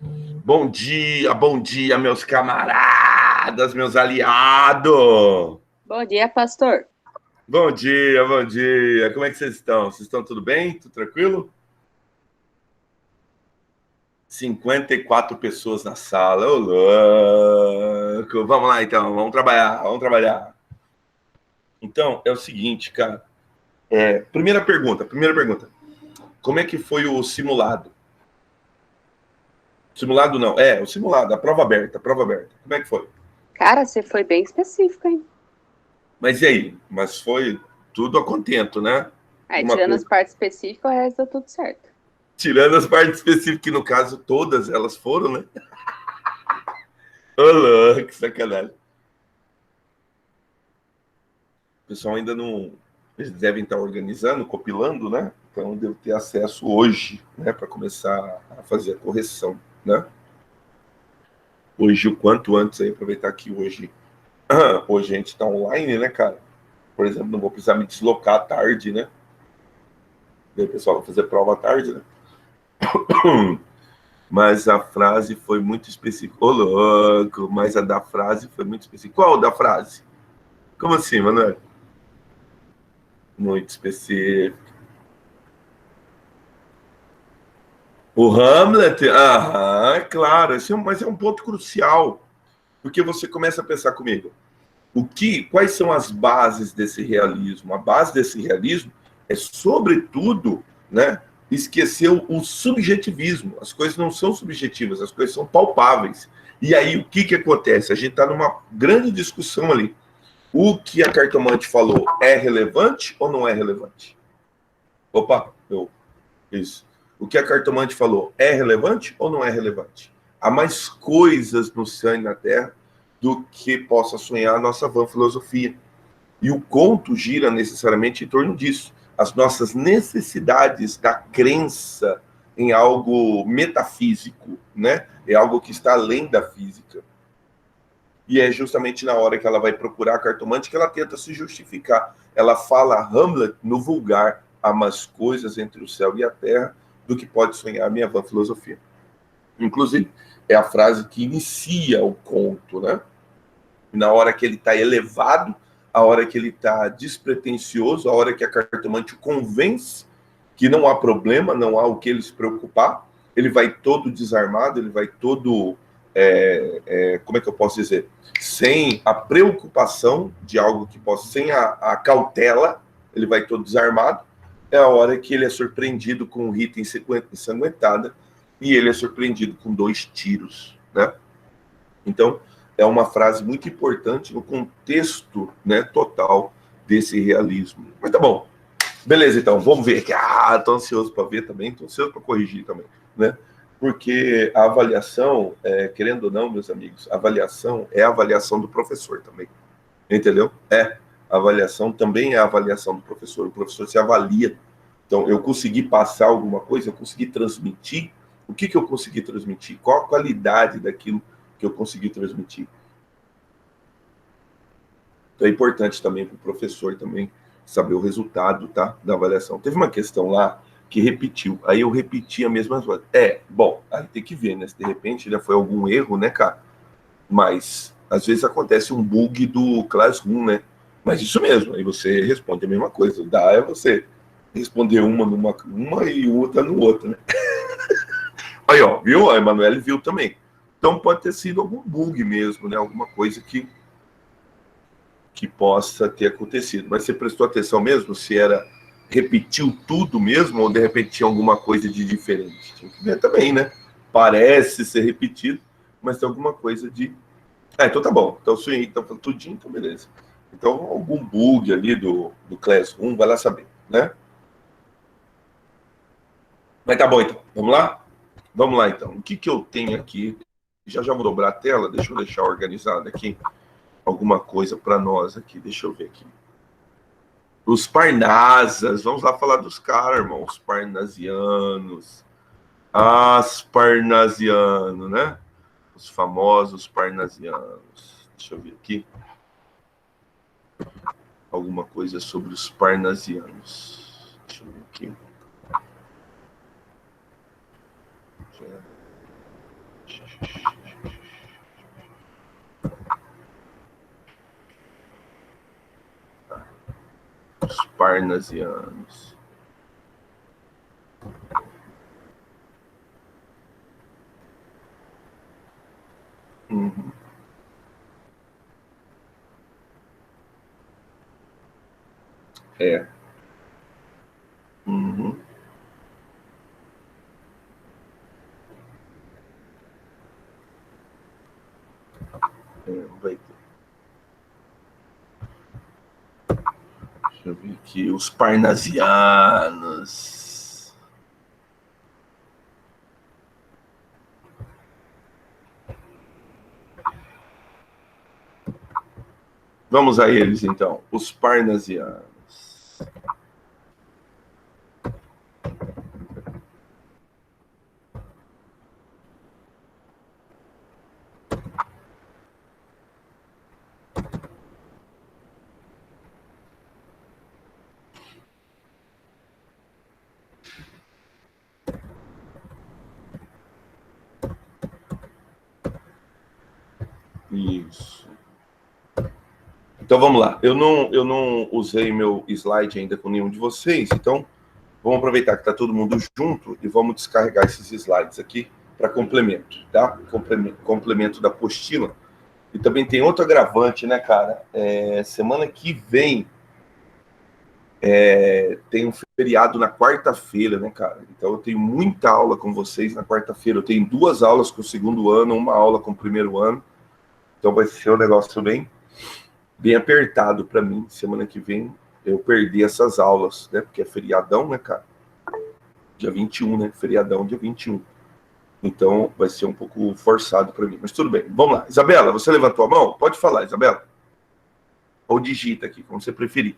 bom dia, meus camaradas, meus aliados. Bom dia, pastor. Bom dia, bom dia. Como é que vocês estão? Vocês estão tudo bem? Tudo tranquilo? 54 pessoas na sala, ô louco. Vamos lá então, vamos trabalhar, vamos trabalhar. Então, é o seguinte, cara. Primeira pergunta. Como é que foi o simulado? Simulado não, o simulado, a prova aberta, a prova aberta. Como é que foi? Cara, você foi bem específico, hein? Mas e aí? Mas foi tudo a contento, né? Aí, Uma tirando as coisa. partes específicas, o resto deu tudo certo. Tirando as partes específicas, que no caso todas elas foram, né? Olá, que sacanagem. O pessoal ainda não. Eles devem estar organizando, compilando, né? Então devo ter acesso hoje, né? Para começar a fazer a correção, né? Hoje, o quanto antes aí, aproveitar que hoje. Hoje a gente está online, né, cara? Por exemplo, não vou precisar me deslocar à tarde, né? E aí o pessoal vai fazer prova à tarde, né? Mas a frase foi muito específica. Ô, louco, mas a da frase foi muito específica. Qual da frase? Como assim, Manuel? Muito específico. O Hamlet, é claro, mas é um ponto crucial, porque você começa a pensar comigo, quais são as bases desse realismo? A base desse realismo é, sobretudo, né, esquecer o subjetivismo. As coisas não são subjetivas, as coisas são palpáveis. E aí o que acontece? A gente está numa grande discussão ali. O que a cartomante falou é relevante ou não é relevante? Opa, isso. O que a cartomante falou é relevante ou não é relevante? Há mais coisas no céu e na terra do que possa sonhar a nossa vã filosofia. E o conto gira necessariamente em torno disso. As nossas necessidades da crença em algo metafísico, né? É algo que está além da física. E é justamente na hora que ela vai procurar a cartomante que ela tenta se justificar. Ela fala a Hamlet no vulgar: há mais coisas entre o céu e a terra do que pode sonhar a minha vã filosofia. Inclusive, é a frase que inicia o conto, né? Na hora que ele está elevado, a hora que ele está despretensioso, a hora que a cartomante o convence que não há problema, não há o que ele se preocupar, ele vai todo desarmado, ele vai todo, como é que eu posso dizer, sem a preocupação de algo que possa, sem a cautela, ele vai todo desarmado. É a hora que ele é surpreendido com Rita ensanguentada e ele é surpreendido com 2 tiros, né? Então, é uma frase muito importante no contexto, né, total desse realismo. Mas tá bom. Beleza, então, vamos ver aqui. Tô ansioso para ver também, tô ansioso para corrigir também, né? Porque a avaliação, querendo ou não, meus amigos, a avaliação é a avaliação do professor também, entendeu? A avaliação também é a avaliação do professor. O professor se avalia. Então, eu consegui passar alguma coisa, eu consegui transmitir. O que eu consegui transmitir? Qual a qualidade daquilo que eu consegui transmitir? Então, é importante também para o professor também saber o resultado, tá, da avaliação. Teve uma questão lá que repetiu, aí eu repeti a mesma coisa. Bom, aí tem que ver, né? Se de repente já foi algum erro, né, cara? Mas às vezes acontece um bug do Classroom, né? Mas isso mesmo, aí você responde a mesma coisa. Dá é você responder uma e outra no outro, né? Aí, ó, viu? A Emanuele viu também. Então pode ter sido algum bug mesmo, né? Alguma coisa que possa ter acontecido. Mas você prestou atenção mesmo se era repetiu tudo mesmo ou de repente tinha alguma coisa de diferente? Tinha que ver também, né? Parece ser repetido, mas tem alguma coisa de. Então tá bom. Então sonhei, então tudinho, então beleza. Então algum bug ali do Classroom, vai lá saber, né? Mas tá bom então. Vamos lá? Vamos lá então. O que eu tenho aqui? Já vou dobrar a tela, deixa eu deixar organizado aqui alguma coisa para nós aqui. Deixa eu ver aqui. Os Parnasas, vamos lá falar dos caras, irmão. Os parnasianos. Parnasianos, né? Os famosos parnasianos. Deixa eu ver aqui. Alguma coisa sobre os parnasianos. Deixa eu ver aqui. parnasianos. Uhum. É. Uhum. Vai ter. Deixa eu ver aqui. Os parnasianos. Vamos a eles, então. Os parnasianos. Isso. Então vamos lá. Eu não usei meu slide ainda com nenhum de vocês, então vamos aproveitar que está todo mundo junto e vamos descarregar esses slides aqui para complemento, tá? Complemento da apostila. E também tem outro agravante, né, cara? Semana que vem tem um feriado na quarta-feira, né, cara? Então eu tenho muita aula com vocês na quarta-feira. Eu tenho 2 aulas com o segundo ano, 1 aula com o primeiro ano. Então vai ser um negócio bem apertado para mim. Semana que vem eu perdi essas aulas, né? Porque é feriadão, né, cara? Dia 21, né? Feriadão, dia 21. Então vai ser um pouco forçado para mim. Mas tudo bem. Vamos lá. Isabela, você levantou a mão? Pode falar, Isabela. Ou digita aqui, como você preferir.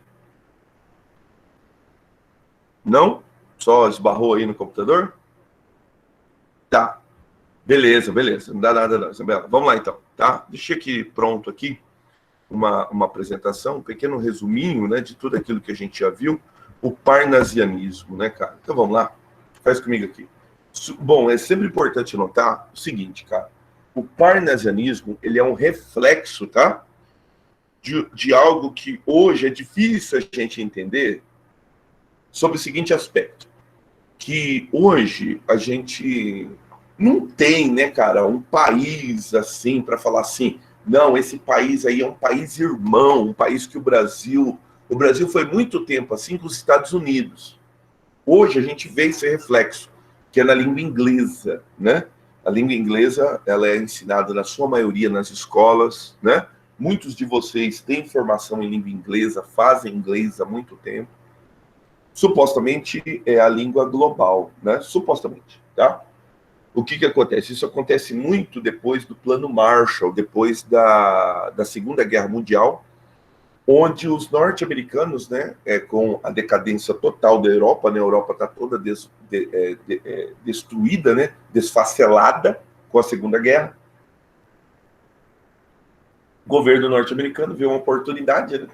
Não? Só esbarrou aí no computador? Tá. Beleza. Não dá nada não, Isabela. Vamos lá então, tá? Deixei aqui pronto aqui uma apresentação, um pequeno resuminho, né, de tudo aquilo que a gente já viu, o parnasianismo, né, cara? Então vamos lá, faz comigo aqui. Bom, é sempre importante notar o seguinte, cara, o parnasianismo, ele é um reflexo, tá? De algo que hoje é difícil a gente entender sobre o seguinte aspecto, que hoje a gente não tem, né, cara, um país assim, para falar assim, não, esse país aí é um país irmão, um país que o Brasil foi muito tempo assim com os Estados Unidos. Hoje a gente vê esse reflexo, que é na língua inglesa, né? A língua inglesa, ela é ensinada na sua maioria nas escolas, né? Muitos de vocês têm formação em língua inglesa, fazem inglês há muito tempo. Supostamente é a língua global, né? Supostamente, tá? O que acontece? Isso acontece muito depois do Plano Marshall, depois da Segunda Guerra Mundial, onde os norte-americanos, né, com a decadência total da Europa, né, a Europa está toda destruída, né, desfacelada com a Segunda Guerra, o governo norte-americano viu uma oportunidade, né,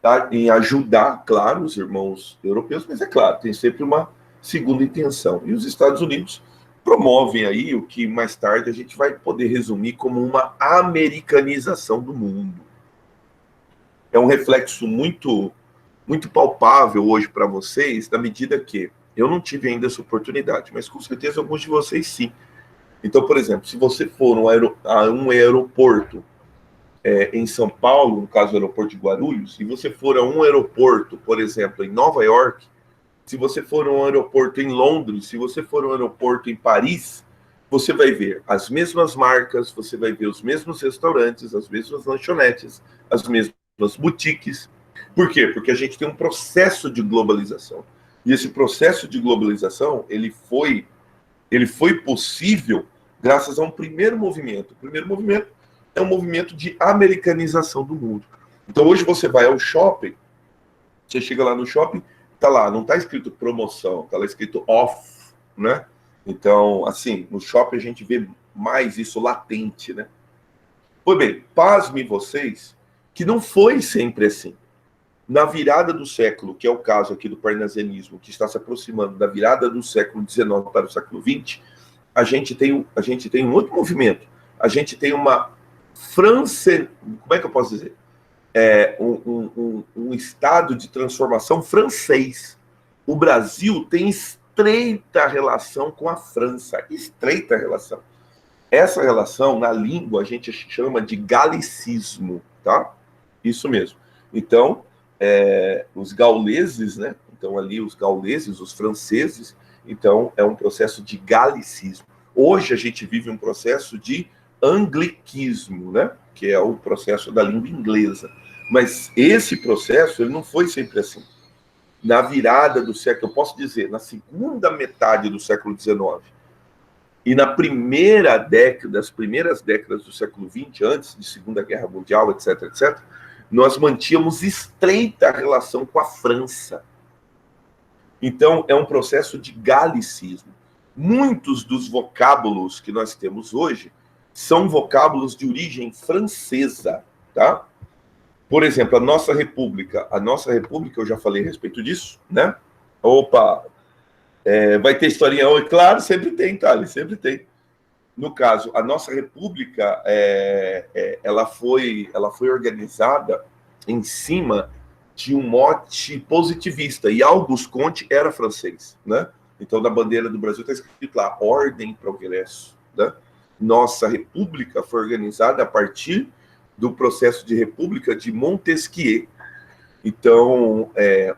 tá, em ajudar, claro, os irmãos europeus, mas é claro, tem sempre uma segunda intenção. E os Estados Unidos promovem aí o que mais tarde a gente vai poder resumir como uma americanização do mundo. É um reflexo muito palpável hoje para vocês, na medida que eu não tive ainda essa oportunidade, mas com certeza alguns de vocês sim. Então, por exemplo, se você for a um aeroporto em São Paulo, no caso do aeroporto de Guarulhos, se você for a um aeroporto, por exemplo, em Nova York, se você for a um aeroporto em Londres, se você for a um aeroporto em Paris, você vai ver as mesmas marcas, você vai ver os mesmos restaurantes, as mesmas lanchonetes, as mesmas boutiques. Por quê? Porque a gente tem um processo de globalização. E esse processo de globalização, ele foi possível graças a um primeiro movimento. O primeiro movimento é um movimento de americanização do mundo. Então, hoje você vai ao shopping, você chega lá no shopping, tá lá, não tá escrito promoção, tá lá escrito off, né? Então, assim, no shopping a gente vê mais isso latente, né? Pois bem, pasmem vocês que não foi sempre assim. Na virada do século, que é o caso aqui do parnasianismo, que está se aproximando da virada do século XIX para o século XX, a gente tem um outro movimento. A gente tem uma como é que eu posso dizer? um estado de transformação francês. O Brasil tem estreita relação com a França, estreita relação. Essa relação, na língua, a gente chama de galicismo, tá? Isso mesmo. Então, os gauleses, né? Então, ali, os gauleses, os franceses, então, é um processo de galicismo. Hoje, a gente vive um processo de anglicismo, né? Que é o processo da língua inglesa. Mas esse processo, ele não foi sempre assim. Na virada do século, eu posso dizer, na segunda metade do século XIX e na primeira década, as primeiras décadas do século XX, antes de Segunda Guerra Mundial, etc., etc., nós mantínhamos estreita relação com a França. Então, é um processo de galicismo. Muitos dos vocábulos que nós temos hoje são vocábulos de origem francesa, tá? Por exemplo, a nossa república, eu já falei a respeito disso, né? Opa, vai ter historinha hoje? Claro, sempre tem, Thales, sempre tem. No caso, a nossa república, ela foi organizada em cima de um mote positivista, e Auguste Comte era francês, né? Então, na bandeira do Brasil está escrito lá, ordem, progresso, né? Nossa república foi organizada a partir do processo de república de Montesquieu. Então,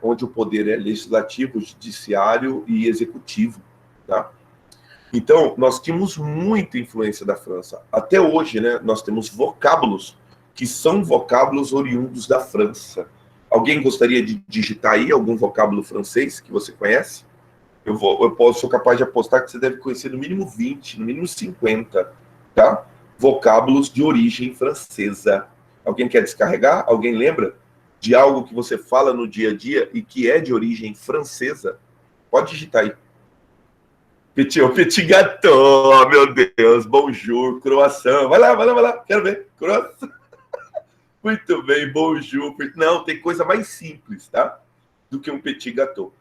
onde o poder é legislativo, judiciário e executivo, tá? Então, nós tínhamos muita influência da França. Até hoje, né, nós temos vocábulos que são vocábulos oriundos da França. Alguém gostaria de digitar aí algum vocábulo francês que você conhece? Sou capaz de apostar que você deve conhecer no mínimo 20, no mínimo 50, tá? Vocábulos de origem francesa. Alguém quer descarregar? Alguém lembra de algo que você fala no dia a dia e que é de origem francesa? Pode digitar aí. Petit gâteau, meu Deus, bonjour, croissant. Vai lá, quero ver. Croissant. Muito bem, bonjour. Não, tem coisa mais simples, tá? Do que um petit gâteau.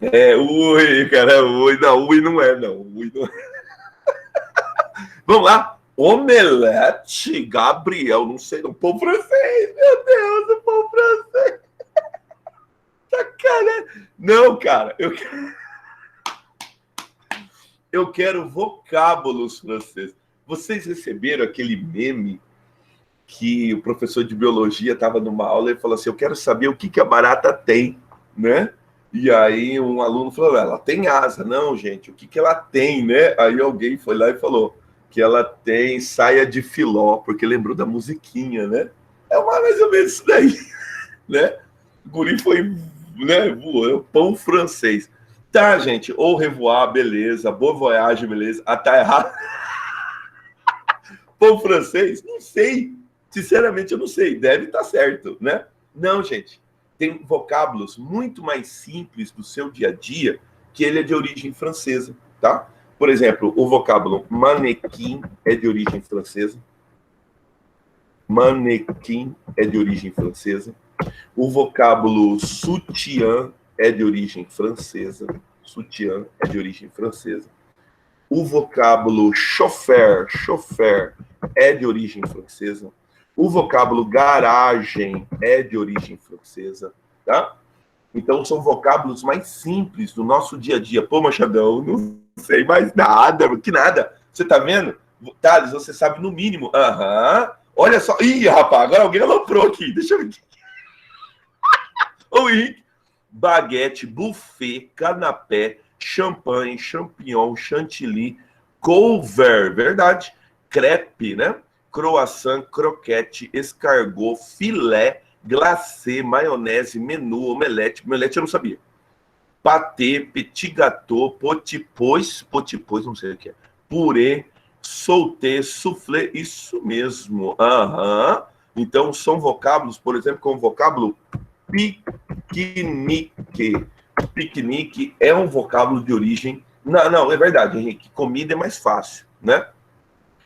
Ui, cara, ui. Não, ui não é, não. Ui não é. Vamos lá. Omelete, Gabriel, não sei, o povo francês, meu Deus, o povo francês. Sacanagem. Não, cara, eu quero vocábulos franceses. Vocês receberam aquele meme que o professor de biologia estava numa aula e falou assim, eu quero saber o que a barata tem, né? E aí um aluno falou, ela tem asa. Não, gente, o que ela tem, né? Aí alguém foi lá e falou que ela tem saia de filó, porque lembrou da musiquinha, né? É mais ou menos isso daí, né? O guri foi, né, voou, pão francês. Tá, gente, au revoir, beleza, boa voyage, beleza. Ah, tá errado. Pão francês? Não sei. Sinceramente, eu não sei. Deve estar certo, né? Não, gente. Tem vocábulos muito mais simples do seu dia a dia que ele é de origem francesa, tá? Por exemplo, o vocábulo manequim é de origem francesa. Manequim é de origem francesa. O vocábulo sutiã é de origem francesa. Sutiã é de origem francesa. O vocábulo chofer é de origem francesa. O vocábulo garagem é de origem francesa, tá? Então, são vocábulos mais simples do nosso dia a dia. Pô, Machadão, não sei mais nada, que nada. Você tá vendo? Thales, você sabe no mínimo. Aham. Olha só. Ih, rapaz, agora alguém aloprou aqui. Deixa eu ver aqui. Ô, Henrique. Baguete, buffet, canapé, champanhe, champignon, chantilly, couvert, verdade, crepe, né? Croissant, croquete, escargot, filé, glacê, maionese, menu, omelete eu não sabia. Pâté, petit gâteau, potipôs, não sei o que é. Purê, sauté, soufflé, isso mesmo. Aham. Então, são vocábulos, por exemplo, como o vocábulo piquenique. Piquenique é um vocábulo de origem... Não, é verdade, Henrique. Comida é mais fácil, né?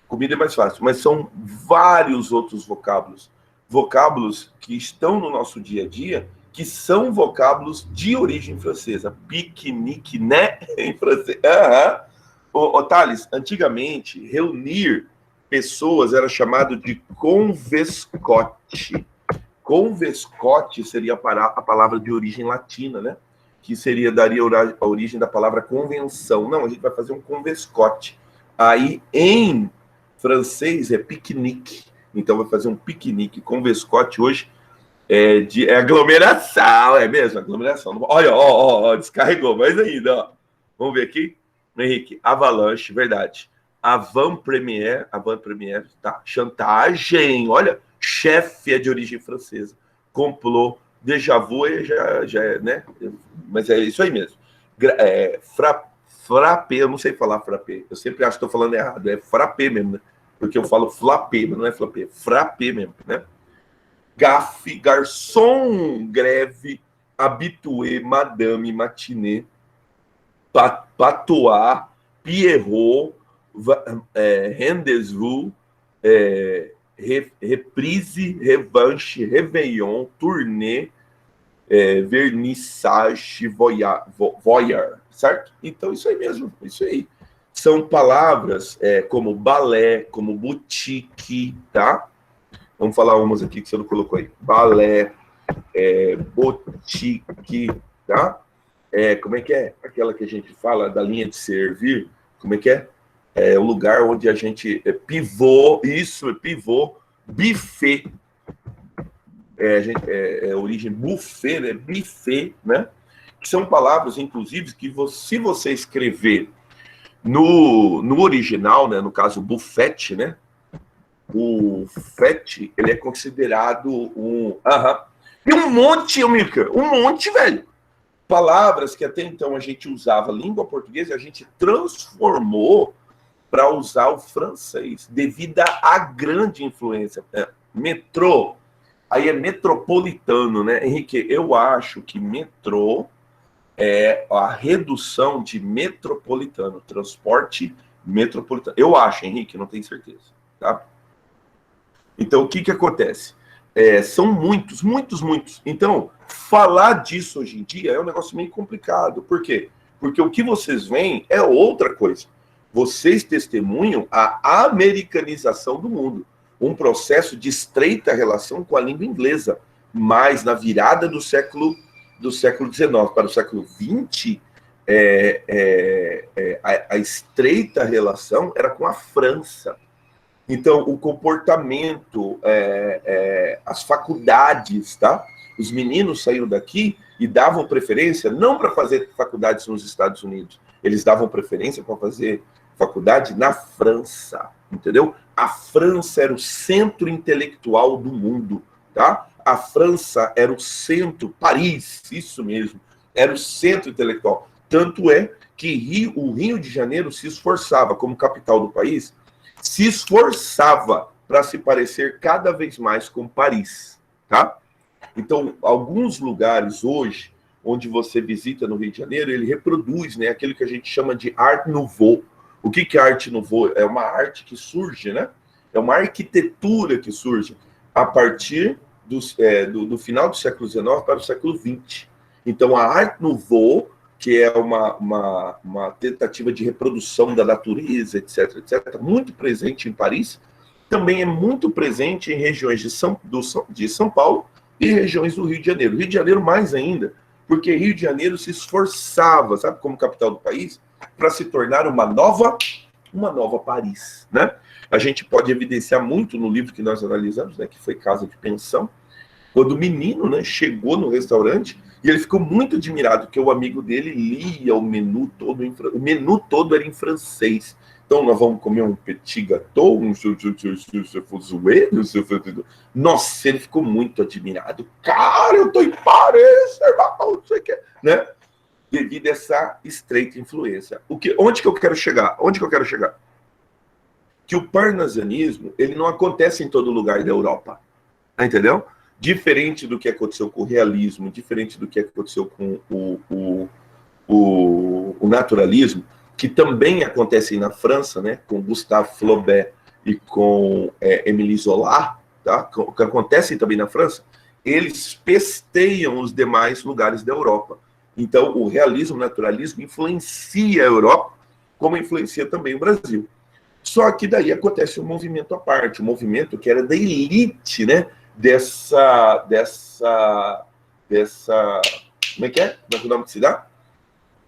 Comida é mais fácil, mas são vários outros vocábulos. Vocábulos que estão no nosso dia a dia, que são vocábulos de origem francesa. Piquenique, né? Em francês. Thales, antigamente, reunir pessoas era chamado de convescote. Convescote seria a palavra de origem latina, né? Que daria a origem da palavra convenção. Não, a gente vai fazer um convescote. Aí, em francês, é piquenique. Então, vai fazer um piquenique. Convescote hoje é aglomeração, é mesmo? Aglomeração. Olha, ó, descarregou, mas ainda, ó. Vamos ver aqui. Henrique, avalanche, verdade. Avant-première, tá. Chantagem, olha, chefe é de origem francesa. Complô, déjà vu, já é, né? Mas é isso aí mesmo. Frappé, eu não sei falar frappé. Eu sempre acho que estou falando errado. É frappé mesmo, né? Porque eu falo flapé, mas não é frappé. Frappé mesmo, né? Gafe, garçom, greve, habitué, madame, matinée, patois, Pierrot, rendezvous, reprise, revanche, réveillon, turnê, vernissage, voyeur, certo? Então, isso aí mesmo, isso aí. São palavras como balé, como boutique, tá? Vamos falar umas aqui que você não colocou aí. Balé, boutique, tá? Como é que é? Aquela que a gente fala da linha de servir, como é que é? É o lugar onde a gente... pivô, isso, pivô, buffet. A origem buffet, né? Buffet, né? Que são palavras, inclusive, que se você escrever no original, né? No caso, buffet, né? O FET, ele é considerado um... Tem um monte, Milka, um monte, velho. Palavras que até então a gente usava língua portuguesa, a gente transformou para usar o francês, devido à grande influência. Metrô, aí é metropolitano, né? Henrique, eu acho que metrô é a redução de metropolitano, transporte metropolitano. Eu acho, Henrique, não tenho certeza, tá? Então, o que acontece? São muitos. Então, falar disso hoje em dia é um negócio meio complicado. Por quê? Porque o que vocês veem é outra coisa. Vocês testemunham a americanização do mundo. Um processo de estreita relação com a língua inglesa. Mas na virada do século XIX para o século XX, a estreita relação era com a França. Então, o comportamento, as faculdades, tá? Os meninos saíram daqui e davam preferência não para fazer faculdades nos Estados Unidos, eles davam preferência para fazer faculdade na França, entendeu? A França era o centro intelectual do mundo, tá? A França era o centro, Paris, isso mesmo, era o centro intelectual. Tanto é que o Rio de Janeiro se esforçava, como capital do país, se esforçava para se parecer cada vez mais com Paris, tá? Então, alguns lugares hoje, onde você visita no Rio de Janeiro, ele reproduz, né, aquilo que a gente chama de Art Nouveau. O que é Art Nouveau? É uma arte que surge, né? É uma arquitetura que surge a partir do final do século XIX para o século XX. Então, a Art Nouveau, que é uma tentativa de reprodução da natureza, etc., muito presente em Paris, também é muito presente em regiões de São Paulo e regiões do Rio de Janeiro. Rio de Janeiro mais ainda, porque Rio de Janeiro se esforçava, sabe, como capital do país, para se tornar uma nova Paris, né? A gente pode evidenciar muito no livro que nós analisamos, né, que foi Casa de Pensão, quando o menino, né, chegou no restaurante e ele ficou muito admirado que o amigo dele lia o menu todo o menu todo era em francês. Então nós vamos comer um petit gâteau, nossa, ele ficou muito admirado. Cara, eu tô em Paris, não sei o que, né? Devido a essa estreita influência. Onde que eu quero chegar? Que o parnasianismo, ele não acontece em todo lugar da Europa. Entendeu? Diferente do que aconteceu com o realismo, diferente do que aconteceu com o naturalismo, que também acontece na França, né, com Gustave Flaubert e com Émile Zola, tá? Que acontecem também na França, eles pesteiam os demais lugares da Europa. Então, o realismo, o naturalismo influencia a Europa, como influencia também o Brasil. Só que daí acontece um movimento à parte, um movimento que era da elite, né? dessa, como é que é? Como é que é o nome que se dá?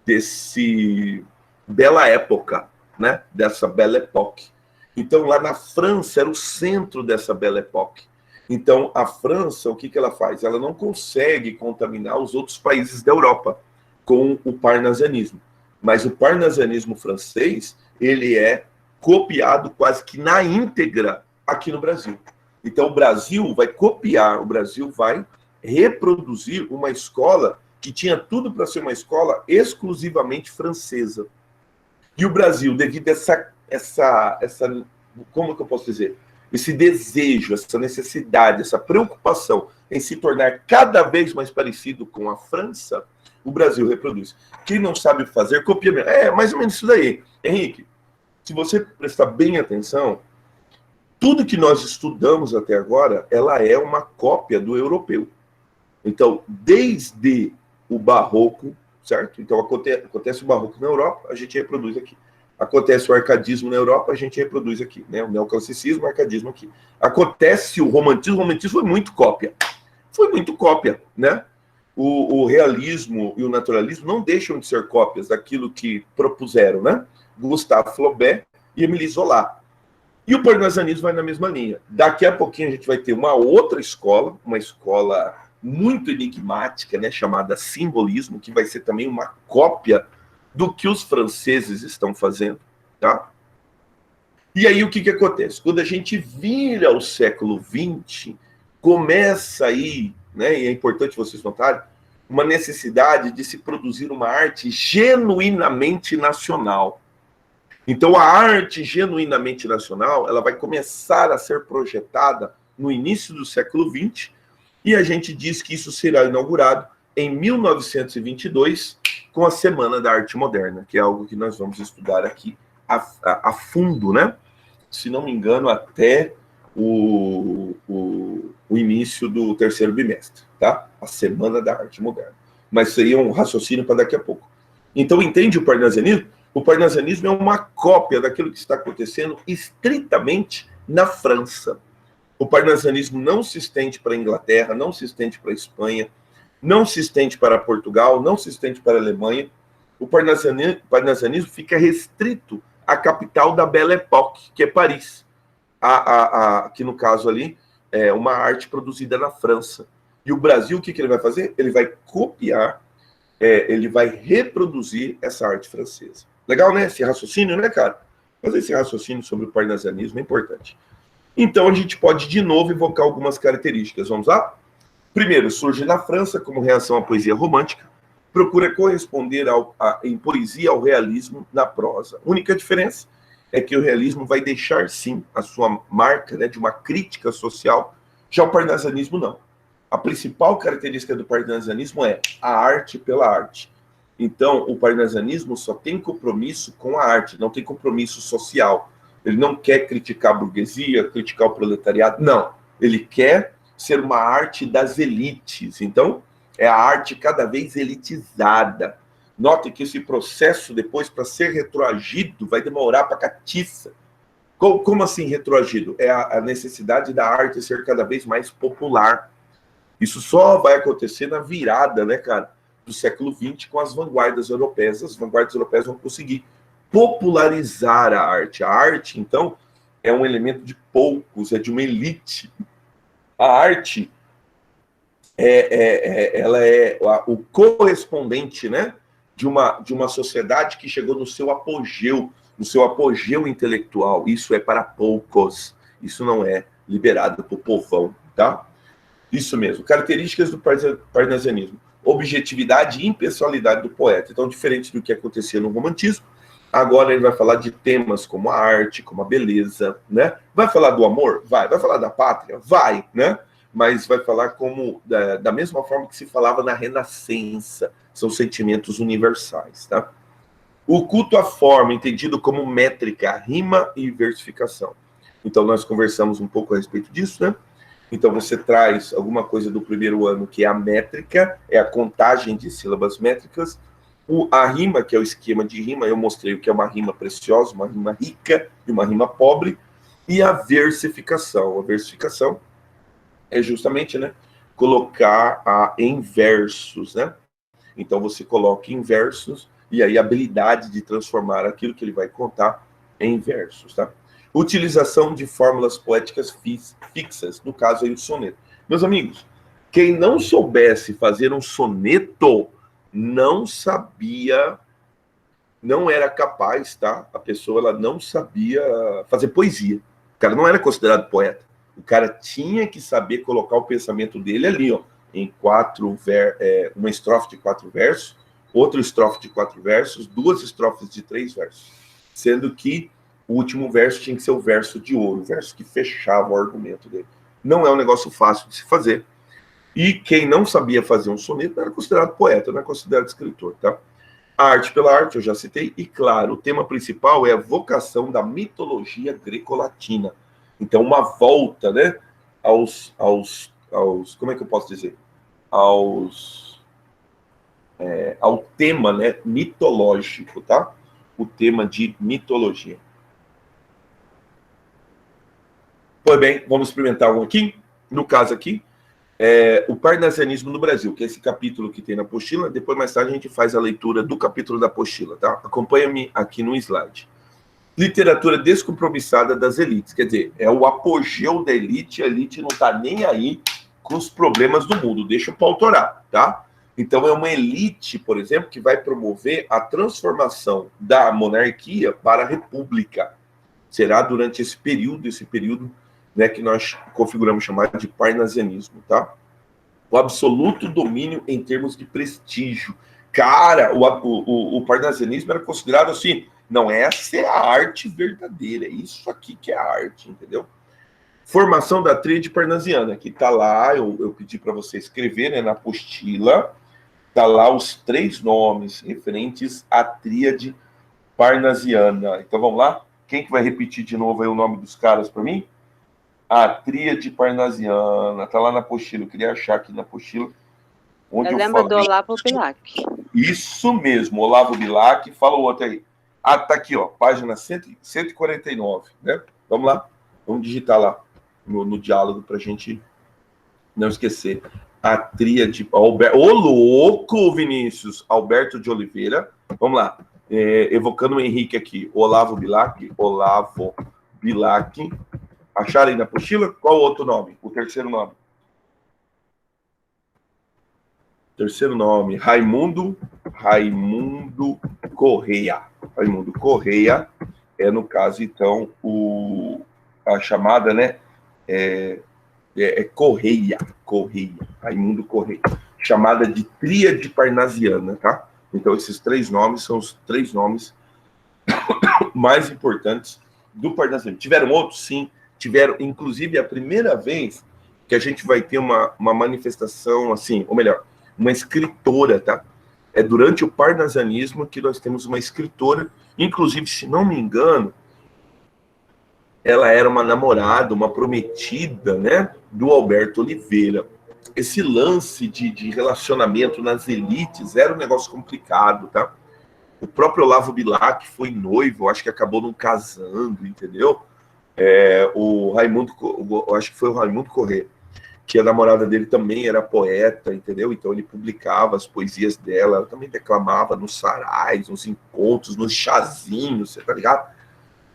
Desse Bela Época, né? Dessa Belle Époque. Então, lá na França era o centro dessa Belle Époque. Então, a França, o que ela faz? Ela não consegue contaminar os outros países da Europa com o parnasianismo. Mas o parnasianismo francês, ele é copiado quase que na íntegra aqui no Brasil. Então, o Brasil vai copiar, o Brasil vai reproduzir uma escola que tinha tudo para ser uma escola exclusivamente francesa. E o Brasil, devido a essa, como que eu posso dizer? Esse desejo, essa necessidade, essa preocupação em se tornar cada vez mais parecido com a França, o Brasil reproduz. Quem não sabe fazer, copia mesmo. É mais ou menos isso daí. Henrique, se você prestar bem atenção, tudo que nós estudamos até agora, ela é uma cópia do europeu. Então, desde o barroco, certo? Então, acontece o barroco na Europa, a gente reproduz aqui. Acontece o arcadismo na Europa, a gente reproduz aqui, né? O neoclassicismo, o arcadismo aqui. Acontece o romantismo foi muito cópia. Foi muito cópia, né? O realismo e o naturalismo não deixam de ser cópias daquilo que propuseram, né? Gustave Flaubert e Émile Zola. E o parnasianismo vai na mesma linha. Daqui a pouquinho a gente vai ter uma outra escola, uma escola muito enigmática, né, chamada simbolismo, que vai ser também uma cópia do que os franceses estão fazendo, tá? E aí o que acontece? Quando a gente vira o século XX, começa aí, né, e é importante vocês notarem, uma necessidade de se produzir uma arte genuinamente nacional. Então, a arte genuinamente nacional, ela vai começar a ser projetada no início do século XX, e a gente diz que isso será inaugurado em 1922, com a Semana da Arte Moderna, que é algo que nós vamos estudar aqui a fundo, né? Se não me engano, até o início do terceiro bimestre, tá? A Semana da Arte Moderna. Mas isso aí é um raciocínio para daqui a pouco. Então, entende o parnasianismo? O parnasianismo é uma cópia daquilo que está acontecendo estritamente na França. O parnasianismo não se estende para a Inglaterra, não se estende para a Espanha, não se estende para Portugal, não se estende para a Alemanha. O parnasianismo fica restrito à capital da Belle Époque, que é Paris. Que no caso ali é uma arte produzida na França. E o Brasil, o que ele vai fazer? Ele vai copiar, ele vai reproduzir essa arte francesa. Legal, né? Esse raciocínio, né, cara? Fazer esse raciocínio sobre o parnasianismo é importante. Então, a gente pode, de novo, evocar algumas características. Vamos lá? Primeiro, surge na França como reação à poesia romântica, procura corresponder em poesia ao realismo na prosa. A única diferença é que o realismo vai deixar, sim, a sua marca, né, de uma crítica social, já o parnasianismo não. A principal característica do parnasianismo é a arte pela arte. Então, o parnasianismo só tem compromisso com a arte, não tem compromisso social. Ele não quer criticar a burguesia, criticar o proletariado, não. Ele quer ser uma arte das elites. Então, é a arte cada vez elitizada. Notem que esse processo, depois, para ser retroagido, vai demorar para catiça. Como assim retroagido? É a necessidade da arte ser cada vez mais popular. Isso só vai acontecer na virada, né, cara, do século XX com as vanguardas europeias. As vanguardas europeias vão conseguir popularizar a arte. A arte, então, é um elemento de poucos, é de uma elite. A arte ela é o correspondente, né, de uma sociedade que chegou no seu apogeu intelectual. Isso é para poucos. Isso não é liberado para o povão, tá? Isso mesmo. Características do parnasianismo: objetividade e impessoalidade do poeta. Então, diferente do que acontecia no romantismo, agora ele vai falar de temas como a arte, como a beleza, né? Vai falar do amor? Vai. Vai falar da pátria? Vai, né? Mas vai falar como da mesma forma que se falava na Renascença. São sentimentos universais, tá? O culto à forma, entendido como métrica, rima e versificação. Então, nós conversamos um pouco a respeito disso, né? Então, você traz alguma coisa do primeiro ano, que é a métrica, é a contagem de sílabas métricas. A rima, que é o esquema de rima, eu mostrei o que é uma rima preciosa, uma rima rica e uma rima pobre. E a versificação. A versificação é justamente, né, colocar em versos, né? Então você coloca em versos e aí a habilidade de transformar aquilo que ele vai contar em versos, tá? Utilização de fórmulas poéticas fixas, no caso aí o soneto. Meus amigos, quem não soubesse fazer um soneto não sabia, não era capaz, tá? A pessoa ela não sabia fazer poesia. O cara não era considerado poeta. O cara tinha que saber colocar o pensamento dele ali, ó, em uma estrofe de 4 versos, outra estrofe de 4 versos, 2 estrofes de 3 versos. Sendo que o último verso tinha que ser o verso de ouro, o verso que fechava o argumento dele. Não é um negócio fácil de se fazer. E quem não sabia fazer um soneto não era considerado poeta, não era considerado escritor, tá? A arte pela arte, eu já citei, e claro, o tema principal é a vocação da mitologia greco-latina. Então, uma volta, né, como é que eu posso dizer? Ao tema, né, mitológico, tá? O tema de mitologia. Pois bem, vamos experimentar um aqui. No caso aqui, o parnasianismo no Brasil, que é esse capítulo que tem na apostila. Depois, mais tarde, a gente faz a leitura do capítulo da apostila, tá? Acompanha-me aqui no slide. Literatura descompromissada das elites. Quer dizer, é o apogeu da elite, a elite não está nem aí com os problemas do mundo, deixa o pau torar, tá? Então, é uma elite, por exemplo, que vai promover a transformação da monarquia para a república. Será durante esse período, né, que nós configuramos chamar de parnasianismo, tá? O absoluto domínio em termos de prestígio. Cara, o parnasianismo era considerado assim, não, essa é a arte verdadeira, é isso aqui que é a arte, entendeu? Formação da tríade parnasiana, que tá lá, eu pedi para você escrever, né, na apostila, tá lá os 3 nomes referentes à tríade parnasiana. Então vamos lá? Quem que vai repetir de novo aí o nome dos caras para mim? A tríade parnasiana, tá lá na apostila. Eu queria achar aqui na apostila onde eu lembro falei. do Olavo Bilac. Isso mesmo, Olavo Bilac. Fala o outro aí. Ah, tá aqui, ó, página 149, né? Vamos lá, vamos digitar lá no diálogo pra gente não esquecer. A tríade, ô louco, Vinícius, Alberto de Oliveira. Vamos lá, evocando o Henrique aqui, Olavo Bilac. Acharam aí na apostila? Qual o outro nome? O terceiro nome? Terceiro nome, Raimundo Correia. Raimundo Correia é, no caso, então, a chamada, né? Correia. Raimundo Correia. Chamada de tríade parnasiana, tá? Então, esses 3 nomes são os 3 nomes mais importantes do parnasianismo. Tiveram outros? Sim. Tiveram, inclusive, a primeira vez que a gente vai ter uma manifestação, assim, ou melhor, uma escritora, tá? É durante o parnasianismo que nós temos uma escritora, inclusive, se não me engano, ela era uma namorada, uma prometida, né, do Alberto Oliveira. Esse lance de relacionamento nas elites era um negócio complicado, tá? O próprio Olavo Bilac foi noivo, acho que acabou não casando, entendeu? O Raimundo, acho que foi o Raimundo Corrêa, que a namorada dele também era poeta, entendeu? Então ele publicava as poesias dela, ela também declamava nos sarais, nos encontros, nos chazinhos, você tá ligado?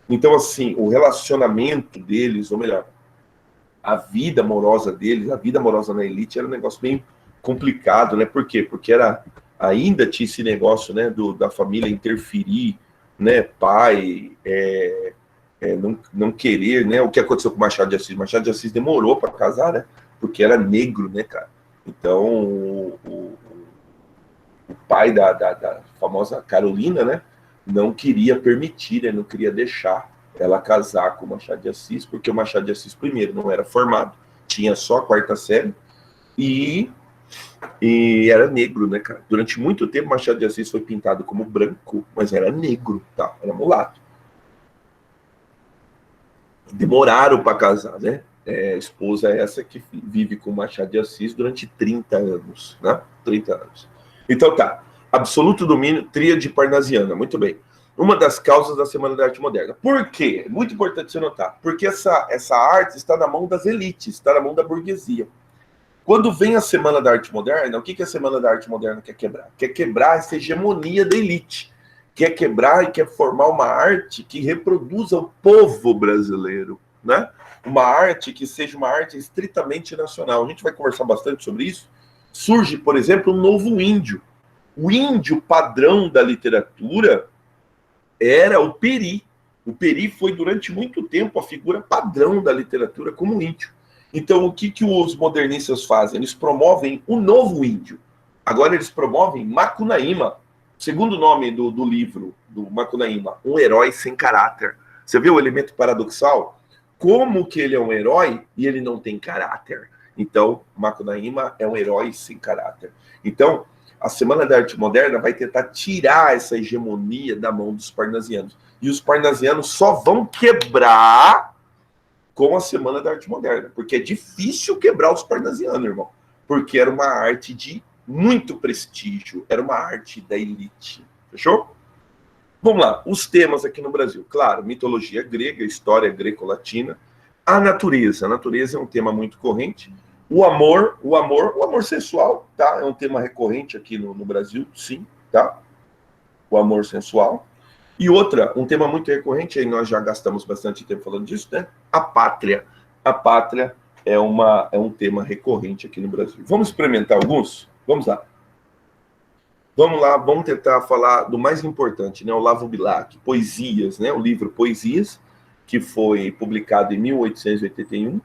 Então, assim, o relacionamento deles, ou melhor, a vida amorosa deles, a vida amorosa na elite era um negócio bem complicado, né? Por quê? Porque ainda tinha esse negócio, né, da família interferir, né, pai, não querer, né? O que aconteceu com o Machado de Assis? Machado de Assis demorou para casar, né? Porque era negro, né, cara? Então, o pai da famosa Carolina, né, não queria permitir, né, não queria deixar ela casar com o Machado de Assis, porque o Machado de Assis, primeiro, não era formado, tinha só a 4ª série, e era negro, né, cara? Durante muito tempo, Machado de Assis foi pintado como branco, mas era negro, tá? Era mulato. Demoraram para casar, né? Esposa essa que vive com Machado de Assis durante 30 anos, né? 30 anos. Então tá, absoluto domínio, tríade parnasiana, muito bem. uma das causas da Semana da Arte Moderna. Por quê? Muito importante você notar. Porque essa arte está na mão das elites, está na mão da burguesia. Quando vem a Semana da Arte Moderna, o que a Semana da Arte Moderna quer quebrar? Quer quebrar essa hegemonia da elite. Quer quebrar e quer formar uma arte que reproduza o povo brasileiro, né? Uma arte que seja uma arte estritamente nacional. A gente vai conversar bastante sobre isso. Surge, por exemplo, um novo índio. O índio padrão da literatura era o Peri. O Peri foi, durante muito tempo, a figura padrão da literatura como índio. Então, o que os modernistas fazem? Eles promovem o novo índio. Agora eles promovem Macunaíma. Segundo nome do livro, do Macunaíma, um herói sem caráter. Você vê o elemento paradoxal? Como que ele é um herói e ele não tem caráter? Então, Macunaíma é um herói sem caráter. Então, a Semana da Arte Moderna vai tentar tirar essa hegemonia da mão dos parnasianos. E os parnasianos só vão quebrar com a Semana da Arte Moderna. Porque é difícil quebrar os parnasianos, irmão. Porque era uma arte de muito prestígio. Era uma arte da elite. Fechou? Vamos lá. Os temas aqui no Brasil. Claro, mitologia grega, história greco-latina. A natureza. A natureza é um tema muito corrente. O amor sensual, tá? É um tema recorrente aqui no Brasil, sim, tá? O amor sensual. E outra, um tema muito recorrente, aí nós já gastamos bastante tempo falando disso, né? A pátria. A pátria é um tema recorrente aqui no Brasil. Vamos experimentar alguns? Vamos lá. Vamos lá, vamos tentar falar do mais importante, né? Olavo Bilac, Poesias, né? O livro Poesias, que foi publicado em 1881,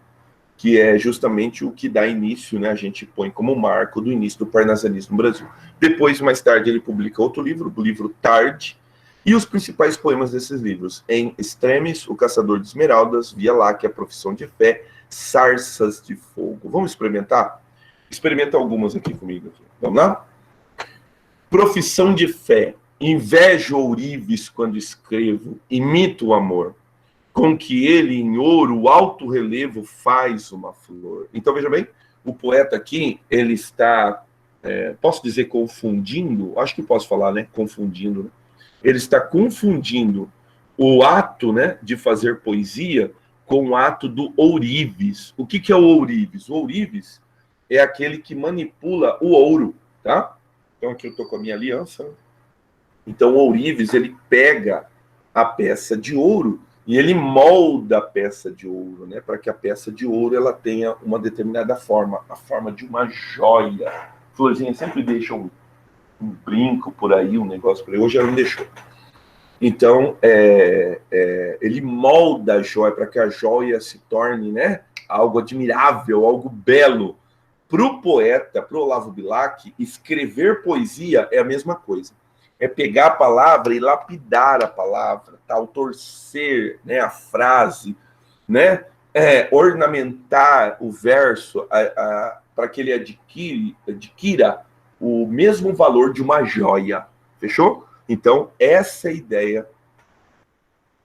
que é justamente o que dá início, né? A gente põe como marco do início do parnasianismo no Brasil. Depois, mais tarde, ele publica outro livro, o livro Tarde, e os principais poemas desses livros: Em Extremis, O Caçador de Esmeraldas, Via Láctea, Profissão de Fé, Sarças de Fogo. Vamos experimentar? Experimenta algumas aqui comigo. Vamos lá? Profissão de Fé. Invejo ourives quando escrevo, imito o amor. Com que ele, em ouro, o alto relevo faz uma flor. Então, veja bem, o poeta aqui, ele está, posso dizer confundindo? Acho que posso falar, né? Confundindo. Né? Ele está confundindo o ato, né, de fazer poesia com o ato do ourives. O que é o ourives? O ourives é aquele que manipula o ouro, tá? Então, aqui eu estou com a minha aliança. Então, o ourives, ele pega a peça de ouro e ele molda a peça de ouro, né? Para que a peça de ouro ela tenha uma determinada forma, a forma de uma joia. Florzinha sempre deixa um brinco por aí, um negócio por aí. Hoje ela não deixou. Então, ele molda a joia para que a joia se torne, né, algo admirável, algo belo. Para o poeta, para o Olavo Bilac, escrever poesia é a mesma coisa. É pegar a palavra e lapidar a palavra, tal, torcer, né, a frase, né, ornamentar o verso para que ele adquira o mesmo valor de uma joia. Fechou? Então, essa é a ideia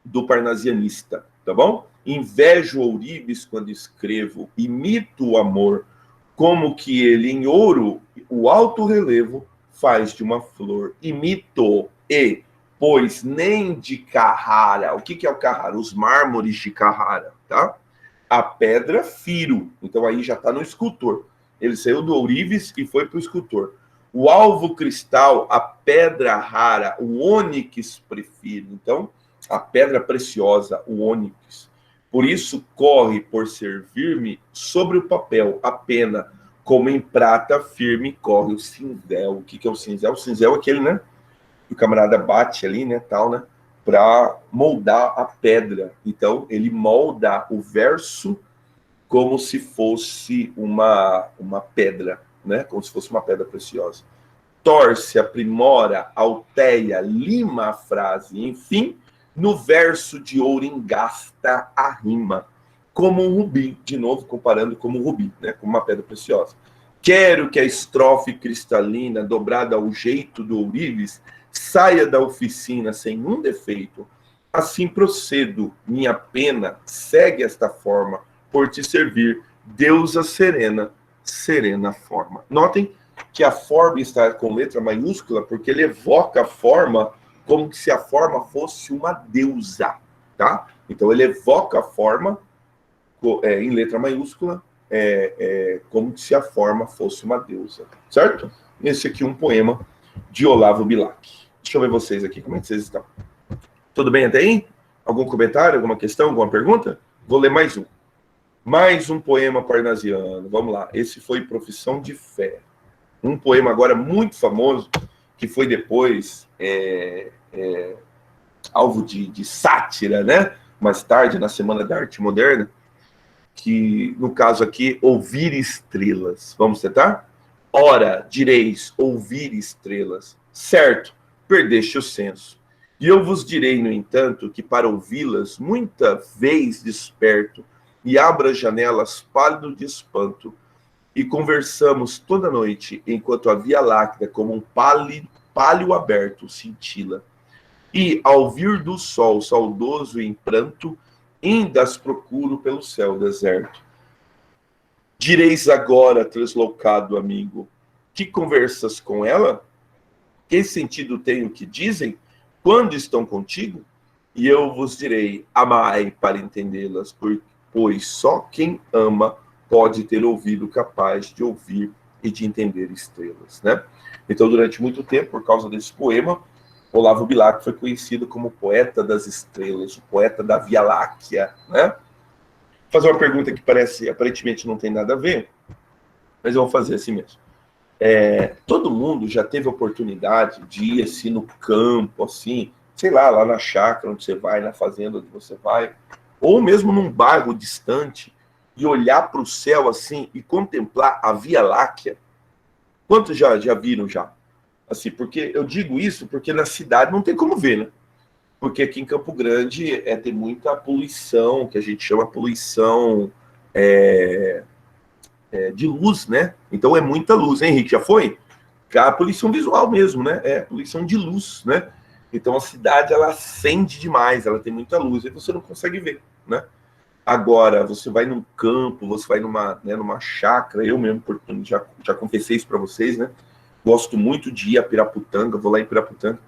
do parnasianista, tá bom? Invejo ourives quando escrevo, imito o amor, como que ele em ouro, o alto relevo, faz de uma flor. Imito e, pois nem de Carrara. O que é o Carrara? Os mármores de Carrara, tá? A pedra firo. Então aí já está no escultor. Ele saiu do ourives e foi para o escultor. O alvo cristal, a pedra rara, o ônix prefiro. Então, a pedra preciosa, o ônix. Por isso, corre por servir-me sobre o papel, a pena, como em prata firme corre o cinzel. O que é o cinzel? O cinzel é aquele, né? Que o camarada bate ali, né, tal, né? Para moldar a pedra. Então, ele molda o verso como se fosse uma pedra, né? Como se fosse uma pedra preciosa. Torce, aprimora, alteia, lima a frase. Enfim, no verso de ouro engasta a rima. Como um rubi, de novo comparando como um rubi, né? Como uma pedra preciosa. Quero que a estrofe cristalina, dobrada ao jeito do ourives, saia da oficina sem um defeito. Assim procedo, minha pena segue esta forma, por te servir, deusa serena, serena forma. Notem que a forma está com letra maiúscula, porque ele evoca a forma como se a forma fosse uma deusa, tá? Então ele evoca a forma em letra maiúscula, como se a forma fosse uma deusa, certo? Esse aqui é um poema de Olavo Bilac. Deixa eu ver vocês aqui, como é que vocês estão? Tudo bem até aí? Algum comentário, alguma questão, alguma pergunta? Vou ler mais um. Mais um poema parnasiano. Vamos lá. Esse foi Profissão de Fé. Um poema agora muito famoso, que foi depois alvo de sátira, né? Mais tarde, na Semana da Arte Moderna, que, no caso aqui, ouvir estrelas. Vamos tentar? Ora, direis, ouvir estrelas. Certo, perdeste o senso. E eu vos direi, no entanto, que para ouvi-las, muita vez desperto, e abro as janelas pálido de espanto, e conversamos toda noite, enquanto a Via Láctea, como um pálio aberto, cintila. E, ao vir do sol saudoso em pranto, indas procuro pelo céu deserto. Direis agora, translocado amigo, que conversas com ela? Que sentido tem o que dizem? Quando estão contigo? E eu vos direi, amai para entendê-las, pois só quem ama pode ter ouvido capaz de ouvir e de entender estrelas, né? Então, durante muito tempo, por causa desse poema, Olavo Bilac foi conhecido como o poeta das estrelas, o poeta da Via Láctea, né? Vou fazer uma pergunta que aparentemente não tem nada a ver, mas eu vou fazer assim mesmo. Todo mundo já teve oportunidade de ir assim no campo, assim, sei lá na chácara onde você vai, na fazenda onde você vai, ou mesmo num bairro distante, e olhar para o céu assim e contemplar a Via Láctea. Quantos já viram já? Assim, porque eu digo isso porque na cidade não tem como ver, né? Porque aqui em Campo Grande tem muita poluição, que a gente chama poluição de luz, né? Então é muita luz, hein, Henrique? Já foi? A poluição visual mesmo, né? Poluição de luz, né? Então a cidade, ela acende demais, ela tem muita luz, e você não consegue ver, né? Agora, você vai num campo, você vai numa chácara, eu mesmo, já confessei isso para vocês, né? Gosto muito de ir a Piraputanga, vou lá em Piraputanga.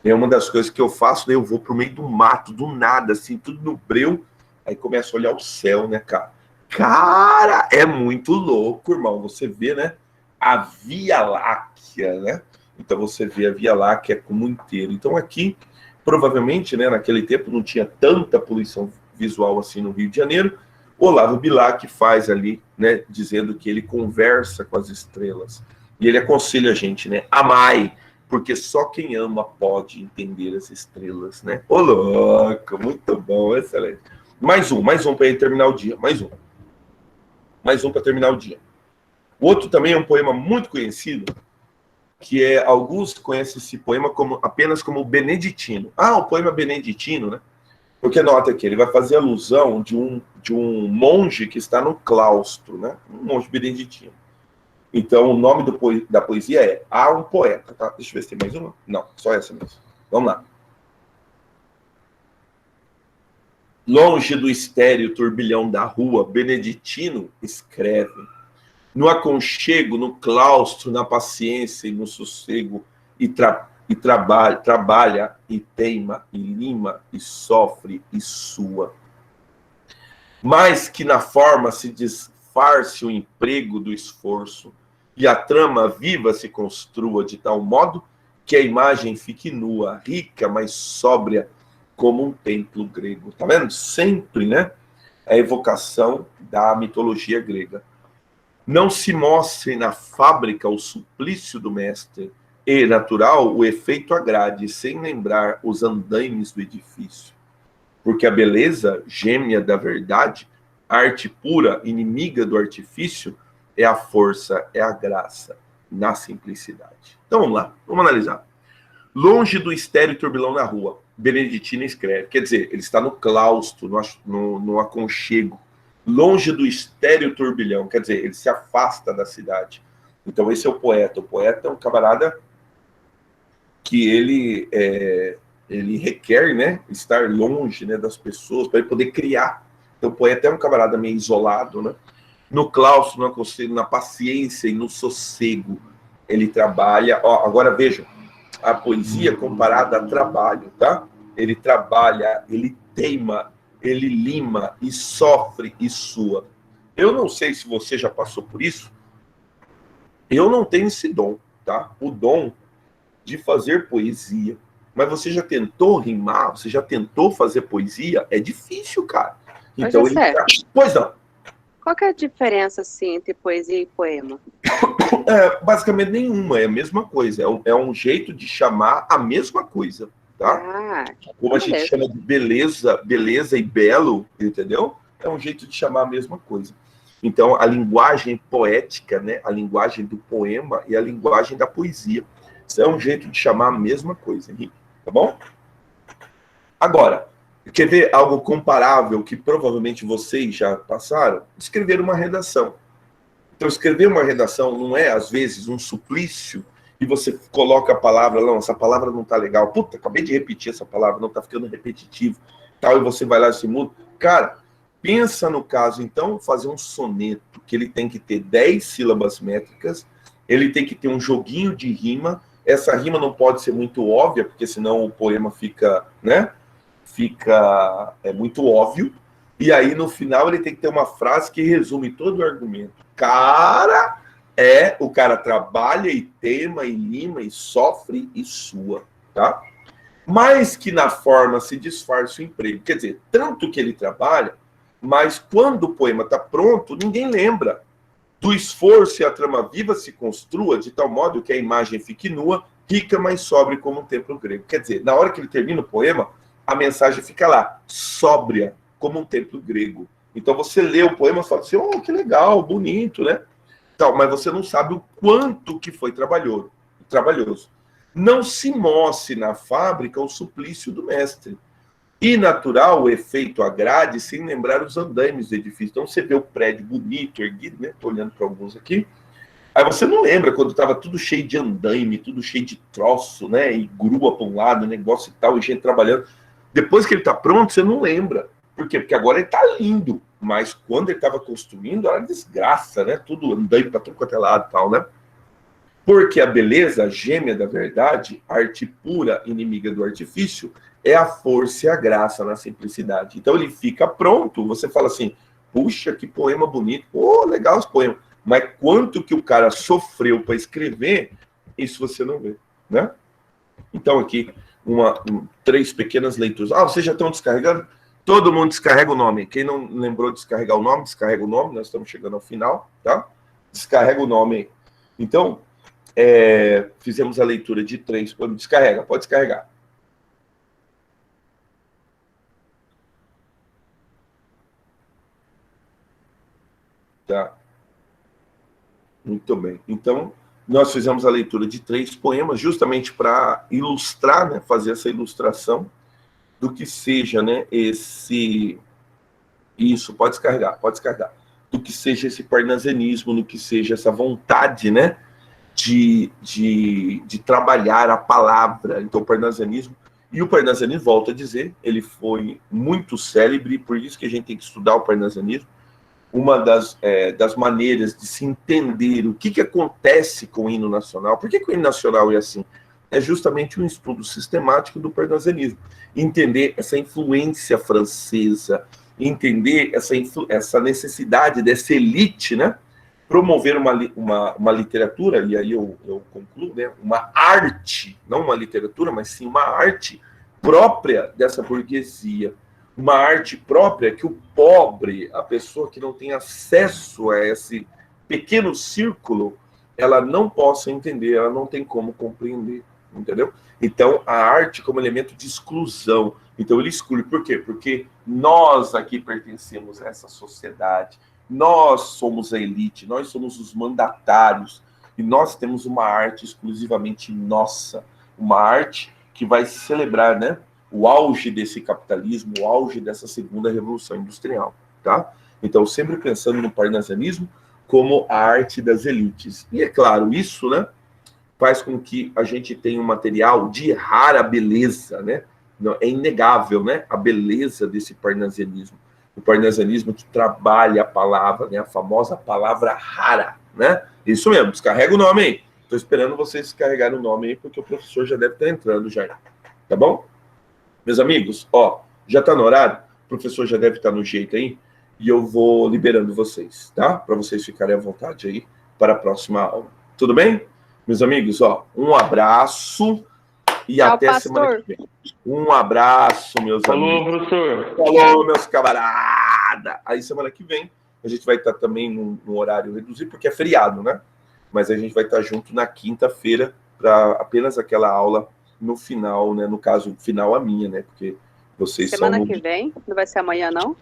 É uma das coisas que eu faço, né? Eu vou pro meio do mato, do nada, assim, tudo no breu, aí começo a olhar o céu, né, cara? Cara, é muito louco, irmão. Você vê, né? A Via Láctea, né? Então você vê a Via Láctea como inteiro. Então aqui, provavelmente, né, naquele tempo não tinha tanta poluição visual assim no Rio de Janeiro. Olavo Bilac faz ali, né, dizendo que ele conversa com as estrelas. E ele aconselha a gente, né? Amai, porque só quem ama pode entender as estrelas, né? Ô, louco, muito bom, excelente. Mais um para ele terminar o dia. Mais um para terminar o dia. O outro também é um poema muito conhecido, que alguns conhecem esse poema apenas como beneditino. O poema beneditino, né? Porque nota que ele vai fazer alusão de um monge que está no claustro, né? Um monge beneditino. Então, o nome da poesia é Há um Poeta, tá? Deixa eu ver se tem mais uma. Não, só essa mesmo. Vamos lá. Longe do estéril turbilhão da rua, beneditino escreve. No aconchego, no claustro, na paciência e no sossego, trabalha, e teima, e lima, e sofre, e sua. Mais que na forma se disfarce o emprego do esforço, e a trama viva se construa de tal modo que a imagem fique nua, rica, mas sóbria, como um templo grego. Tá vendo? Sempre, né? A evocação da mitologia grega. Não se mostre na fábrica o suplício do mestre, e, natural, o efeito agrade, sem lembrar os andaimes do edifício. Porque a beleza, gêmea da verdade, a arte pura, inimiga do artifício, é a força, é a graça, na simplicidade. Então vamos lá, vamos analisar. Longe do estéril turbilhão na rua, Beneditino escreve. Quer dizer, ele está no claustro, no aconchego. Longe do estéril turbilhão, quer dizer, ele se afasta da cidade. Então esse é o poeta. O poeta é um camarada que ele requer, né, estar longe, né, das pessoas para ele poder criar. Então o poeta é um camarada meio isolado, né? No claustro, no aconchego, na paciência e no sossego ele trabalha. Agora vejam, a poesia comparada a trabalho, tá? Ele trabalha, ele teima, ele lima e sofre e sua. Eu não sei se você já passou por isso. Eu não tenho esse dom, tá? O dom de fazer poesia. Mas você já tentou rimar? Você já tentou fazer poesia? É difícil, cara. Então ele... Pois não. Qual que é a diferença, assim, entre poesia e poema? Basicamente nenhuma, é a mesma coisa. É um jeito de chamar a mesma coisa, tá? Como a gente chama de beleza e belo, entendeu? É um jeito de chamar a mesma coisa. Então, a linguagem poética, né? A linguagem do poema e a linguagem da poesia. Isso é um jeito de chamar a mesma coisa, Henrique. Tá bom? Agora, quer ver algo comparável que provavelmente vocês já passaram? Escrever uma redação. Então, escrever uma redação não é, às vezes, um suplício e você coloca a palavra, não, essa palavra não tá legal. Puta, acabei de repetir essa palavra, não tá ficando repetitivo. Tal, e você vai lá e se muda. Cara, pensa no caso, então, fazer um soneto, que ele tem que ter 10 sílabas métricas, ele tem que ter um joguinho de rima. Essa rima não pode ser muito óbvia, porque senão o poema fica, né? Fica muito óbvio. E aí, no final, ele tem que ter uma frase que resume todo o argumento. O cara trabalha e tema e lima e sofre e sua, tá? Mas que na forma se disfarça o emprego. Quer dizer, tanto que ele trabalha, mas quando o poema está pronto, ninguém lembra. Do esforço e a trama viva se construa de tal modo que a imagem fique nua, rica, mas sobre como um templo grego. Quer dizer, na hora que ele termina o poema, a mensagem fica lá, sóbria, como um templo grego. Então você lê o poema e fala assim, oh, que legal, bonito, né? Então, mas você não sabe o quanto que foi trabalhoso. Não se mostre na fábrica o suplício do mestre. E natural o efeito agrade sem lembrar os andaimes do edifício. Então você vê o prédio bonito, erguido, né? Estou olhando para alguns aqui. Aí você não lembra quando estava tudo cheio de andaime, tudo cheio de troço, né? E grua para um lado, negócio e tal, e gente trabalhando. Depois que ele está pronto, você não lembra. Por quê? Porque agora ele está lindo. Mas quando ele estava construindo, era desgraça, né? Tudo andaime para tudo quanto é lado e tal, né? Porque a beleza, a gêmea da verdade, a arte pura, inimiga do artifício, é a força e a graça na simplicidade. Então ele fica pronto, você fala assim, puxa, que poema bonito, pô, legal esse poema. Mas quanto que o cara sofreu para escrever, isso você não vê, né? Então aqui, 3 pequenas leituras. Ah, vocês já estão descarregando? Todo mundo descarrega o nome. Quem não lembrou de descarregar o nome, descarrega o nome, nós estamos chegando ao final, tá? Descarrega o nome aí. Então, fizemos a leitura de 3. Descarrega, pode descarregar. Tá. Muito bem. Então, nós fizemos a leitura de 3 poemas justamente para ilustrar, né, fazer essa ilustração do que seja, né, isso, pode descarregar, do que seja esse parnasianismo, do que seja essa vontade, né, de trabalhar a palavra. Então, o parnasianismo, volto a dizer, ele foi muito célebre, por isso que a gente tem que estudar o parnasianismo. Uma das maneiras de se entender o que acontece com o hino nacional. Por que o hino nacional é assim? É justamente um estudo sistemático do parnasianismo. Entender essa influência francesa, entender essa necessidade dessa elite, né? Promover uma literatura, e aí eu concluo, né? Uma arte, não uma literatura, mas sim uma arte própria dessa burguesia. Uma arte própria que o pobre, a pessoa que não tem acesso a esse pequeno círculo, ela não possa entender, ela não tem como compreender, entendeu? Então, a arte como elemento de exclusão. Então, ele exclui. Por quê? Porque nós aqui pertencemos a essa sociedade, nós somos a elite, nós somos os mandatários, e nós temos uma arte exclusivamente nossa, uma arte que vai celebrar, né, o auge desse capitalismo, o auge dessa segunda revolução industrial, tá? Então, sempre pensando no parnasianismo como a arte das elites. E, é claro, isso, né, faz com que a gente tenha um material de rara beleza, né? É inegável, né, a beleza desse parnasianismo. O parnasianismo que trabalha a palavra, né, a famosa palavra rara, né? Isso mesmo, descarrega o nome aí. Estou esperando vocês carregarem o nome aí, porque o professor já deve estar entrando já. Tá bom? Meus amigos, ó, já está no horário, o professor já deve estar no jeito aí, e eu vou liberando vocês, tá? Para vocês ficarem à vontade aí para a próxima aula. Tudo bem? Meus amigos, ó, um abraço e Tchau, até semana pastor. que vem. Um abraço, meus Falou, amigos. professor. Falou, meus camaradas. Aí semana que vem a gente vai estar também num horário reduzido, porque é feriado, né? Mas a gente vai estar junto na quinta-feira para apenas aquela aula no final, né? No caso, final a minha, né? Porque vocês Semana são... que vem? Não vai ser amanhã, não?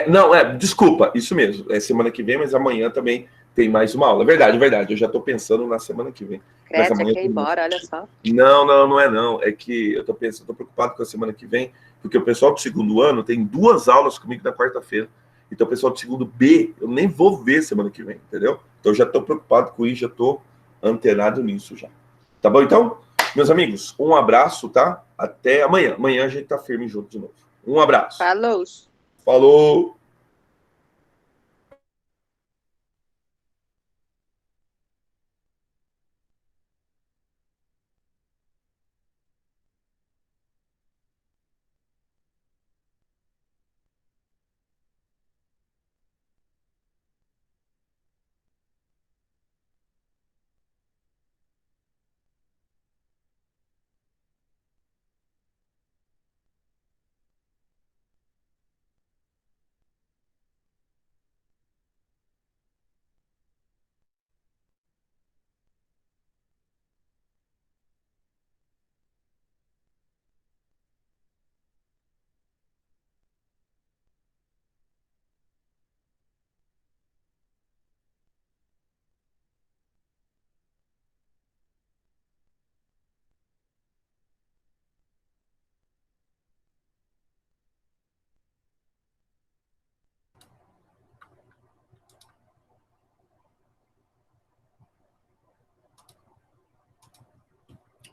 Não, desculpa, isso mesmo. É semana que vem, mas amanhã também tem mais uma aula. Verdade, verdade. Eu já estou pensando na semana que vem. Mas Credo, você amanhã quer ir embora, olha só. não é não. É que eu estou pensando, estou preocupado com a semana que vem, porque o pessoal do segundo ano tem 2 aulas comigo na quarta-feira. Então o pessoal do segundo B, eu nem vou ver semana que vem, entendeu? Então eu já estou preocupado com isso, já estou antenado nisso já. Tá bom, então? Meus amigos, um abraço, tá? Até amanhã. Amanhã a gente tá firme junto de novo. Um abraço. Falou. Falou!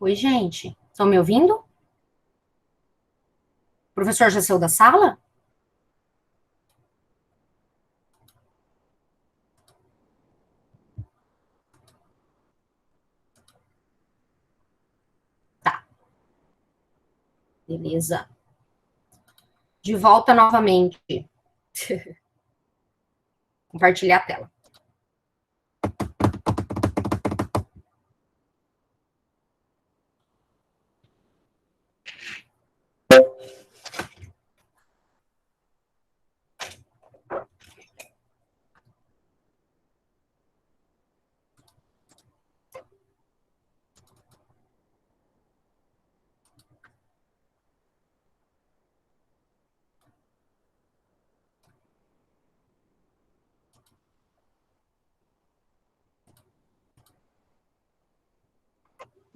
Oi, gente. Estão me ouvindo? O professor já saiu da sala? Tá. Beleza. De volta novamente. Compartilhar a tela.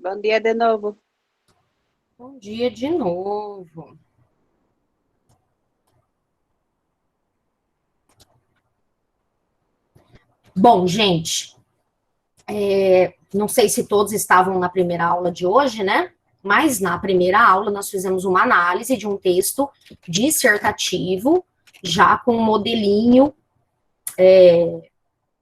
Bom dia de novo. Bom dia de novo. Bom, gente, não sei se todos estavam na primeira aula de hoje, né? Mas na primeira aula nós fizemos uma análise de um texto dissertativo, já com um modelinho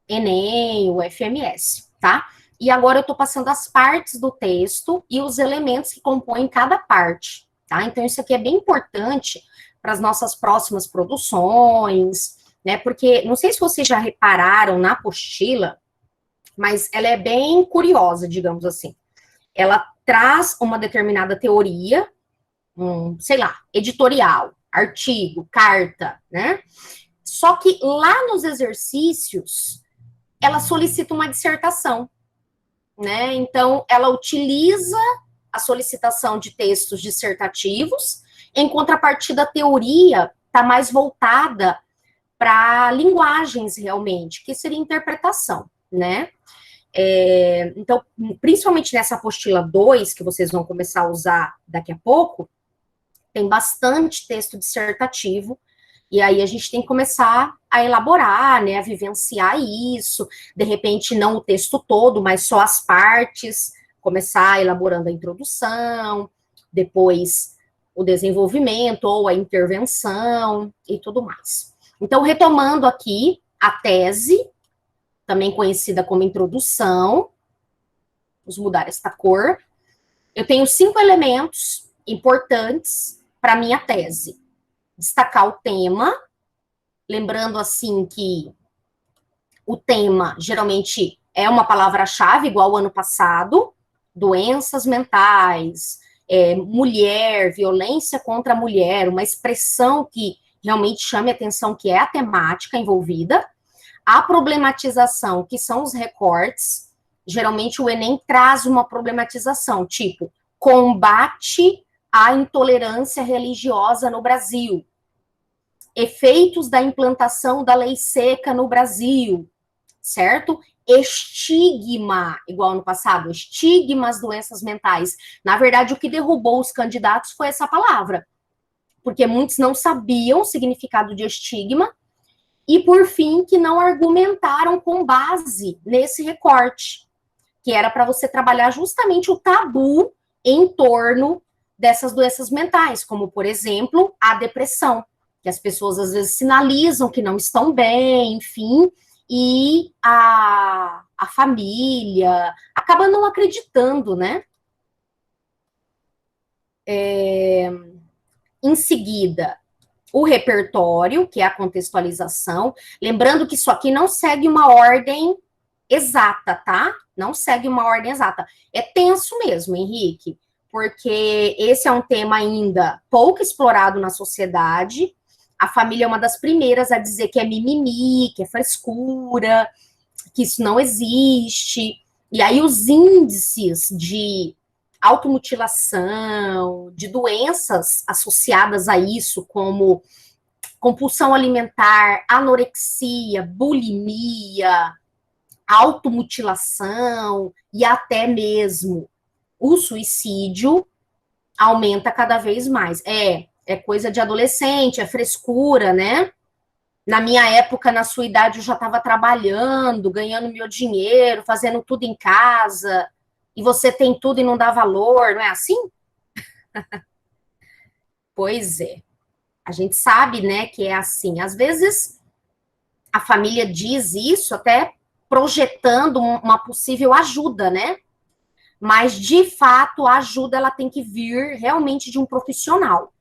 Enem, o FMS, tá? E agora eu tô passando as partes do texto e os elementos que compõem cada parte, tá? Então isso aqui é bem importante para as nossas próximas produções, né? Porque, não sei se vocês já repararam na apostila, mas ela é bem curiosa, digamos assim. Ela traz uma determinada teoria, sei lá, editorial, artigo, carta, né? Só que lá nos exercícios, ela solicita uma dissertação, né? Então, ela utiliza a solicitação de textos dissertativos, em contrapartida, a teoria está mais voltada para linguagens, realmente, que seria interpretação, né? Então, principalmente nessa apostila 2, que vocês vão começar a usar daqui a pouco, tem bastante texto dissertativo, e aí a gente tem que começar a elaborar, né, a vivenciar isso, de repente não o texto todo, mas só as partes, começar elaborando a introdução, depois o desenvolvimento ou a intervenção e tudo mais. Então, retomando aqui a tese, também conhecida como introdução. Vamos mudar esta cor. Eu tenho 5 elementos importantes para a minha tese. Destacar o tema, lembrando assim que o tema geralmente é uma palavra-chave, igual ao ano passado, doenças mentais, mulher, violência contra a mulher, uma expressão que realmente chame a atenção, que é a temática envolvida, a problematização, que são os recortes. Geralmente o Enem traz uma problematização, tipo, combate à intolerância religiosa no Brasil, efeitos da implantação da lei seca no Brasil, certo? Estigma, igual no passado, estigma às doenças mentais. Na verdade, o que derrubou os candidatos foi essa palavra, porque muitos não sabiam o significado de estigma, e, por fim, que não argumentaram com base nesse recorte, que era para você trabalhar justamente o tabu em torno dessas doenças mentais, como, por exemplo, a depressão, que as pessoas às vezes sinalizam que não estão bem, enfim, e a família acaba não acreditando, né? Em seguida, o repertório, que é a contextualização, lembrando que isso aqui não segue uma ordem exata, tá? Não segue uma ordem exata. É tenso mesmo, Henrique, porque esse é um tema ainda pouco explorado na sociedade. A família é uma das primeiras a dizer que é mimimi, que é frescura, que isso não existe. E aí os índices de automutilação, de doenças associadas a isso, como compulsão alimentar, anorexia, bulimia, automutilação e até mesmo o suicídio aumenta cada vez mais. É coisa de adolescente, é frescura, né? Na minha época, na sua idade, eu já estava trabalhando, ganhando meu dinheiro, fazendo tudo em casa, e você tem tudo e não dá valor, não é assim? Pois é. A gente sabe, né, que é assim. Às vezes, a família diz isso até projetando uma possível ajuda, né? Mas, de fato, a ajuda ela tem que vir realmente de um profissional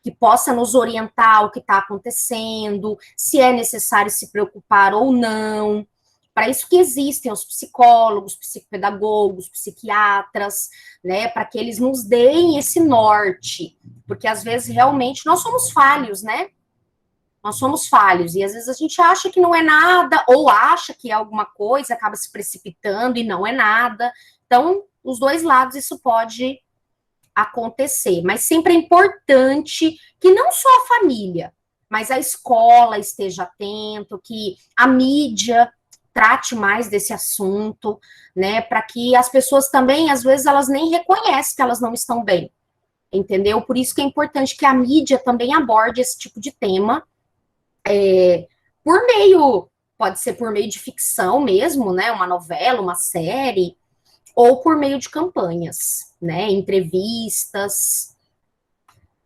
que possa nos orientar o que está acontecendo, se é necessário se preocupar ou não. Para isso que existem os psicólogos, psicopedagogos, psiquiatras, né? Para que eles nos deem esse norte. Porque, às vezes, realmente, nós somos falhos, né? Nós somos falhos, e às vezes a gente acha que não é nada, ou acha que é alguma coisa, acaba se precipitando e não é nada. Então, os dois lados isso pode acontecer, mas sempre é importante que não só a família, mas a escola esteja atento, que a mídia trate mais desse assunto, né, para que as pessoas também, às vezes, elas nem reconhecem que elas não estão bem, entendeu? Por isso que é importante que a mídia também aborde esse tipo de tema, por meio, pode ser por meio de ficção mesmo, né, uma novela, uma série, ou por meio de campanhas, né, entrevistas,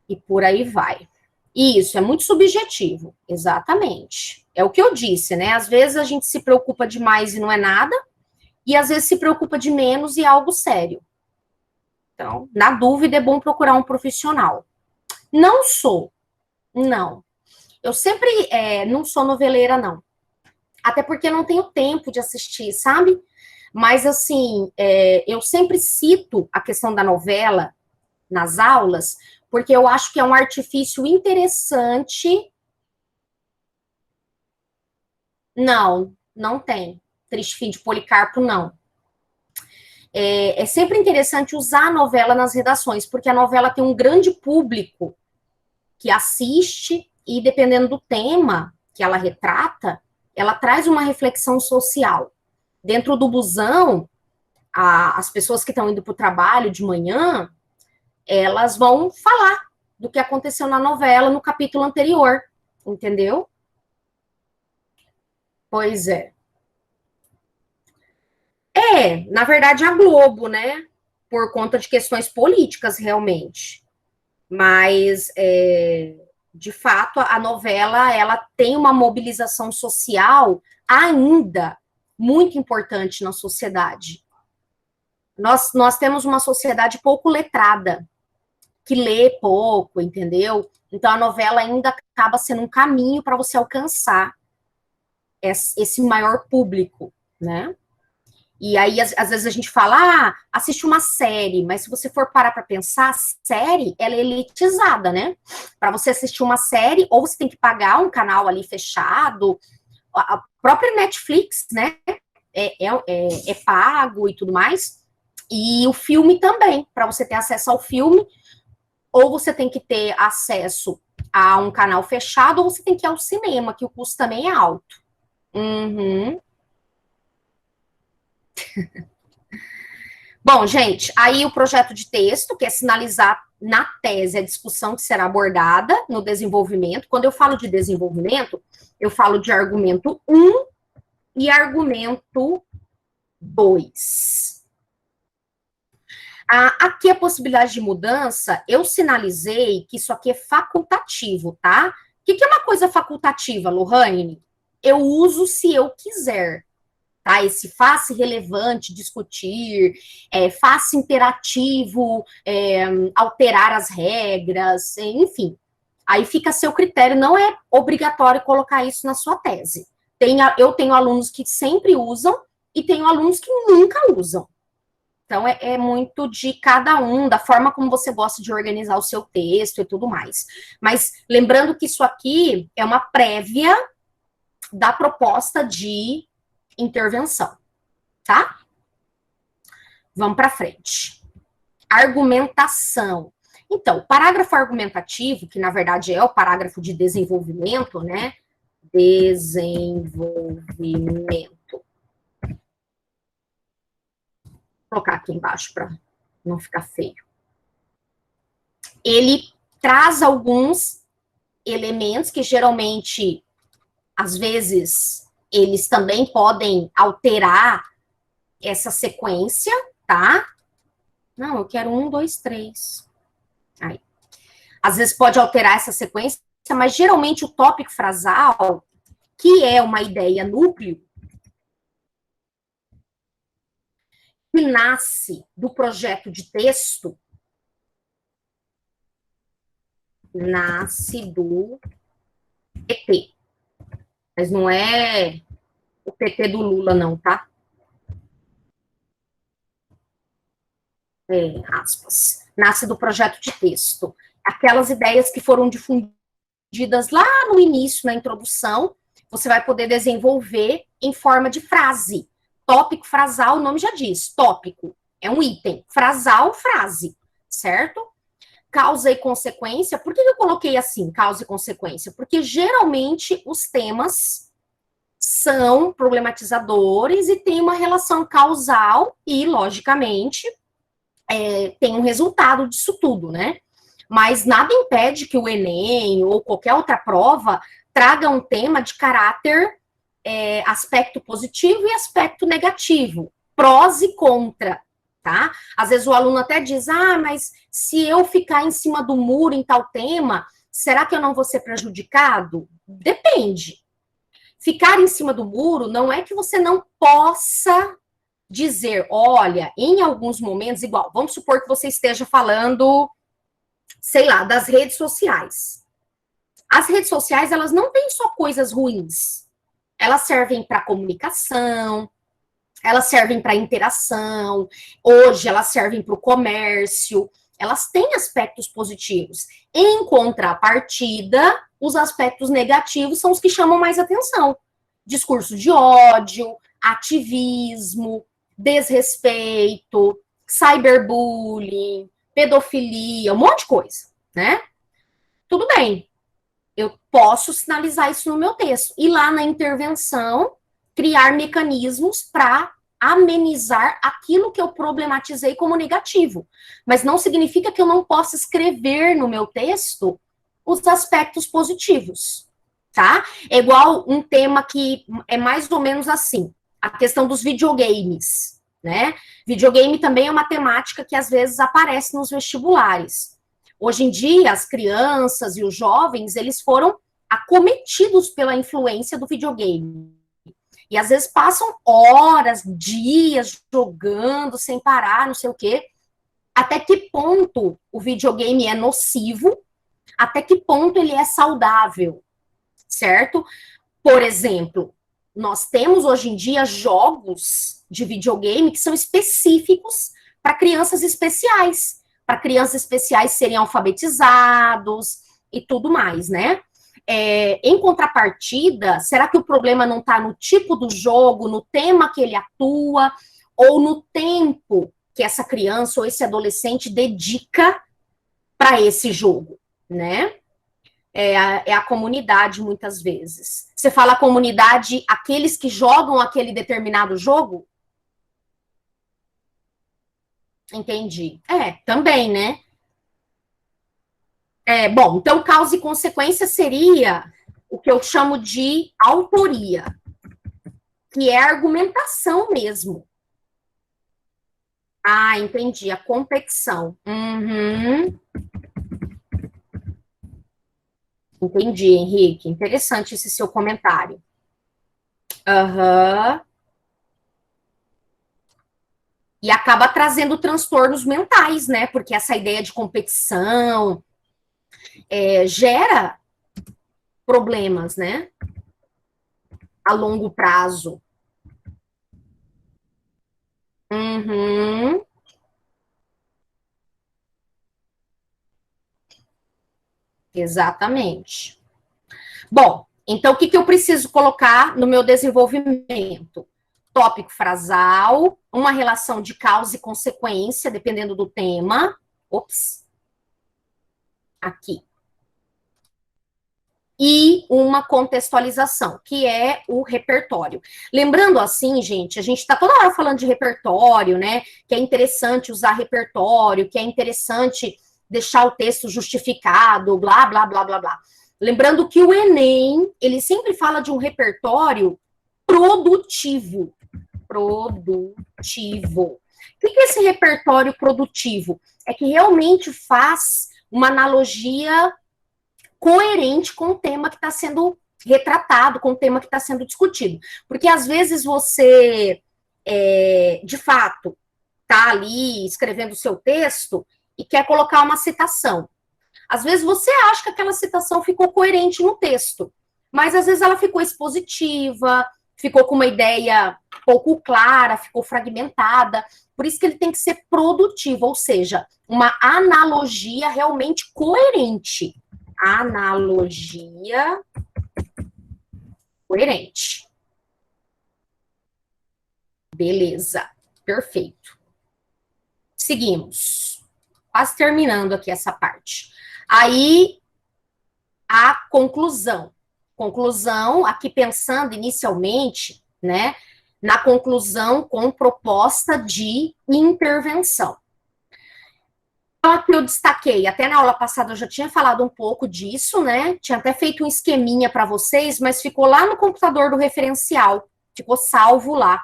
e por aí vai. Isso, é muito subjetivo, exatamente. É o que eu disse, né, às vezes a gente se preocupa demais e não é nada, e às vezes se preocupa de menos e é algo sério. Então, na dúvida, é bom procurar um profissional. Não sou, não. Eu sempre não sou noveleira, não. Até porque eu não tenho tempo de assistir, sabe? Mas, assim, eu sempre cito a questão da novela nas aulas, porque eu acho que é um artifício interessante. Não, não tem. Triste Fim de Policarpo, não. É sempre interessante usar a novela nas redações, porque a novela tem um grande público que assiste e, dependendo do tema que ela retrata, ela traz uma reflexão social. Dentro do busão, as pessoas que estão indo para o trabalho de manhã, elas vão falar do que aconteceu na novela no capítulo anterior, entendeu? Pois é. Na verdade, a Globo, né? Por conta de questões políticas, realmente. Mas, de fato, a novela, ela tem uma mobilização social ainda muito importante na sociedade. Nós temos uma sociedade pouco letrada, que lê pouco, entendeu? Então, a novela ainda acaba sendo um caminho para você alcançar esse maior público, né? E aí, às vezes a gente fala, assiste uma série, mas se você for parar para pensar, a série, ela é elitizada, né? Para você assistir uma série, ou você tem que pagar um canal ali fechado, a própria Netflix, né? É pago e tudo mais, e o filme também, para você ter acesso ao filme, ou você tem que ter acesso a um canal fechado, ou você tem que ir ao cinema, que o custo também é alto. Uhum. Bom, gente, aí o projeto de texto, que é sinalizar na tese a discussão que será abordada no desenvolvimento. Quando eu falo de desenvolvimento, eu falo de argumento 1 e argumento 2. Aqui a possibilidade de mudança, eu sinalizei que isso aqui é facultativo, tá? O que é uma coisa facultativa, Lohane? Eu uso se eu quiser, tá? Esse face relevante, discutir, face imperativo, alterar as regras, enfim. Aí fica a seu critério, não é obrigatório colocar isso na sua tese. Eu tenho alunos que sempre usam e tenho alunos que nunca usam. Então, é muito de cada um, da forma como você gosta de organizar o seu texto e tudo mais. Mas lembrando que isso aqui é uma prévia da proposta de intervenção, tá? Vamos para frente. Argumentação. Então, o parágrafo argumentativo, que na verdade é o parágrafo de desenvolvimento, né? Desenvolvimento. Vou colocar aqui embaixo para não ficar feio. Ele traz alguns elementos que geralmente, às vezes, eles também podem alterar essa sequência, tá? Não, eu quero 1, 2, 3. Aí. Às vezes pode alterar essa sequência, mas geralmente o tópico frasal, que é uma ideia núcleo, que nasce do projeto de texto, nasce do PT. Mas não é o PT do Lula, não, tá? Aspas. Nasce do projeto de texto. Aquelas ideias que foram difundidas lá no início, na introdução, você vai poder desenvolver em forma de frase. Tópico, frasal, o nome já diz. Tópico é um item. Frasal, frase. Certo? Causa e consequência. Por que eu coloquei assim, causa e consequência? Porque geralmente os temas são problematizadores e tem uma relação causal e, logicamente, tem um resultado disso tudo, né? Mas nada impede que o Enem ou qualquer outra prova traga um tema de caráter aspecto positivo e aspecto negativo, prós e contra, tá? Às vezes o aluno até diz, mas se eu ficar em cima do muro em tal tema, será que eu não vou ser prejudicado? Depende. Ficar em cima do muro não é que você não possa dizer, olha, em alguns momentos, igual, vamos supor que você esteja falando, sei lá, das redes sociais. As redes sociais, elas não têm só coisas ruins. Elas servem para comunicação, elas servem para interação, hoje elas servem para o comércio, elas têm aspectos positivos. Em contrapartida, os aspectos negativos são os que chamam mais atenção. Discurso de ódio, ativismo, desrespeito, cyberbullying, pedofilia, um monte de coisa, né? Tudo bem. Eu posso sinalizar isso no meu texto. E lá na intervenção, criar mecanismos para amenizar aquilo que eu problematizei como negativo. Mas não significa que eu não possa escrever no meu texto os aspectos positivos, tá? É igual um tema que é mais ou menos assim, a questão dos videogames, né? Videogame também é uma temática que às vezes aparece nos vestibulares. Hoje em dia, as crianças e os jovens, eles foram acometidos pela influência do videogame. E às vezes passam horas, dias jogando sem parar, não sei o quê. Até que ponto o videogame é nocivo? Até que ponto ele é saudável, certo? Por exemplo, nós temos hoje em dia jogos de videogame que são específicos para crianças especiais serem alfabetizados e tudo mais, né? Em contrapartida, será que o problema não está no tipo do jogo, no tema que ele atua, ou no tempo que essa criança ou esse adolescente dedica para esse jogo, né? É a comunidade, muitas vezes. Você fala comunidade, aqueles que jogam aquele determinado jogo? Entendi. Também, né? Bom, então causa e consequência seria o que eu chamo de autoria, que é argumentação mesmo. Ah, entendi, a competição. Uhum. Entendi, Henrique. Interessante esse seu comentário. Aham. E acaba trazendo transtornos mentais, né? Porque essa ideia de competição gera problemas, né? A longo prazo. Uhum. Exatamente. Bom, então o que eu preciso colocar no meu desenvolvimento? Tópico frasal, uma relação de causa e consequência, dependendo do tema. Ops. Aqui. E uma contextualização, que é o repertório. Lembrando assim, gente, a gente está toda hora falando de repertório, né? Que é interessante usar repertório, que é interessante deixar o texto justificado, blá, blá, blá, blá, blá. Lembrando que o Enem, ele sempre fala de um repertório produtivo. Produtivo. O que é esse repertório produtivo? É que realmente faz uma analogia coerente com o tema que está sendo retratado, com o tema que está sendo discutido. Porque às vezes você, de fato, está ali escrevendo o seu texto e quer colocar uma citação. Às vezes você acha que aquela citação ficou coerente no texto, mas às vezes ela ficou expositiva, ficou com uma ideia pouco clara, ficou fragmentada. Por isso que ele tem que ser produtivo, ou seja, uma analogia realmente coerente. Analogia coerente. Beleza, perfeito. Seguimos. Quase terminando aqui essa parte. Aí, a conclusão. Conclusão, aqui pensando inicialmente, né, na conclusão com proposta de intervenção. Então, aqui eu destaquei, até na aula passada eu já tinha falado um pouco disso, né? Tinha até feito um esqueminha para vocês, mas ficou lá no computador do referencial, ficou salvo lá.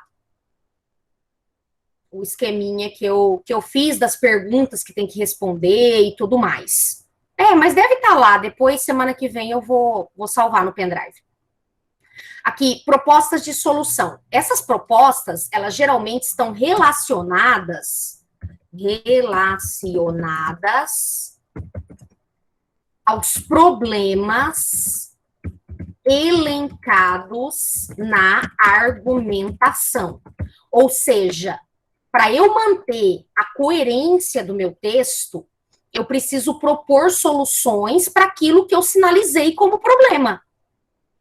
O esqueminha que eu fiz das perguntas que tem que responder e tudo mais. Mas deve estar lá, depois, semana que vem, eu vou salvar no pendrive. Aqui, propostas de solução. Essas propostas, elas geralmente estão relacionadas aos problemas elencados na argumentação. Ou seja, para eu manter a coerência do meu texto, eu preciso propor soluções para aquilo que eu sinalizei como problema.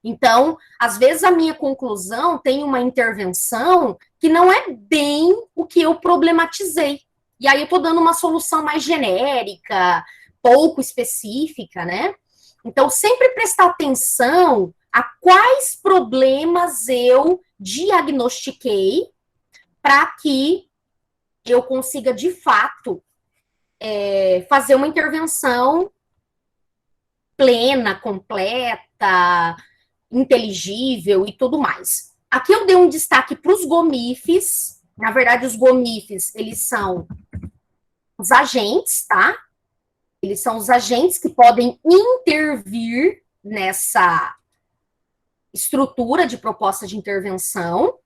Então, às vezes a minha conclusão tem uma intervenção que não é bem o que eu problematizei. E aí eu estou dando uma solução mais genérica, pouco específica, né? Então, sempre prestar atenção a quais problemas eu diagnostiquei para que eu consiga, de fato, fazer uma intervenção plena, completa, inteligível e tudo mais. Aqui eu dei um destaque para os GOMIFs. Na verdade, os GOMIFs, eles são os agentes, tá? Eles são os agentes que podem intervir nessa estrutura de proposta de intervenção.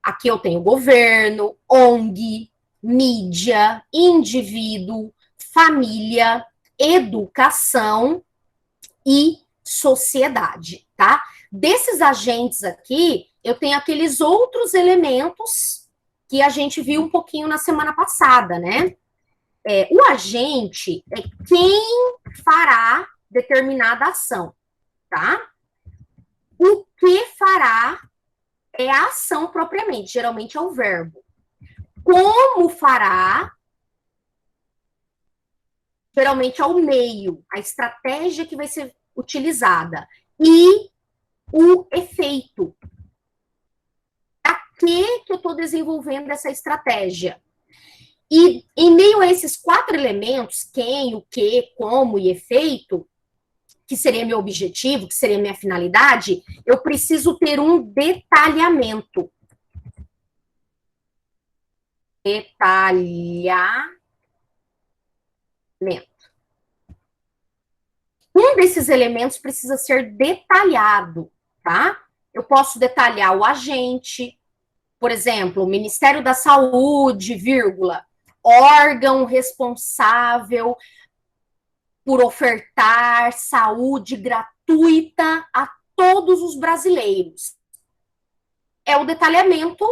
Aqui eu tenho governo, ONG, mídia, indivíduo, família, educação e sociedade, tá? Desses agentes aqui, eu tenho aqueles outros elementos que a gente viu um pouquinho na semana passada, né? O agente é quem fará determinada ação, tá? O que fará é a ação propriamente, geralmente é o verbo. Como fará, geralmente é o meio, a estratégia que vai ser utilizada. E o efeito. Para que eu estou desenvolvendo essa estratégia? E em meio a esses 4 elementos, quem, o que, como e efeito, que seria meu objetivo, que seria minha finalidade, eu preciso ter um detalhamento. Detalhamento. Um desses elementos precisa ser detalhado, tá? Eu posso detalhar o agente, por exemplo, o Ministério da Saúde, vírgula, órgão responsável por ofertar saúde gratuita a todos os brasileiros. É o detalhamento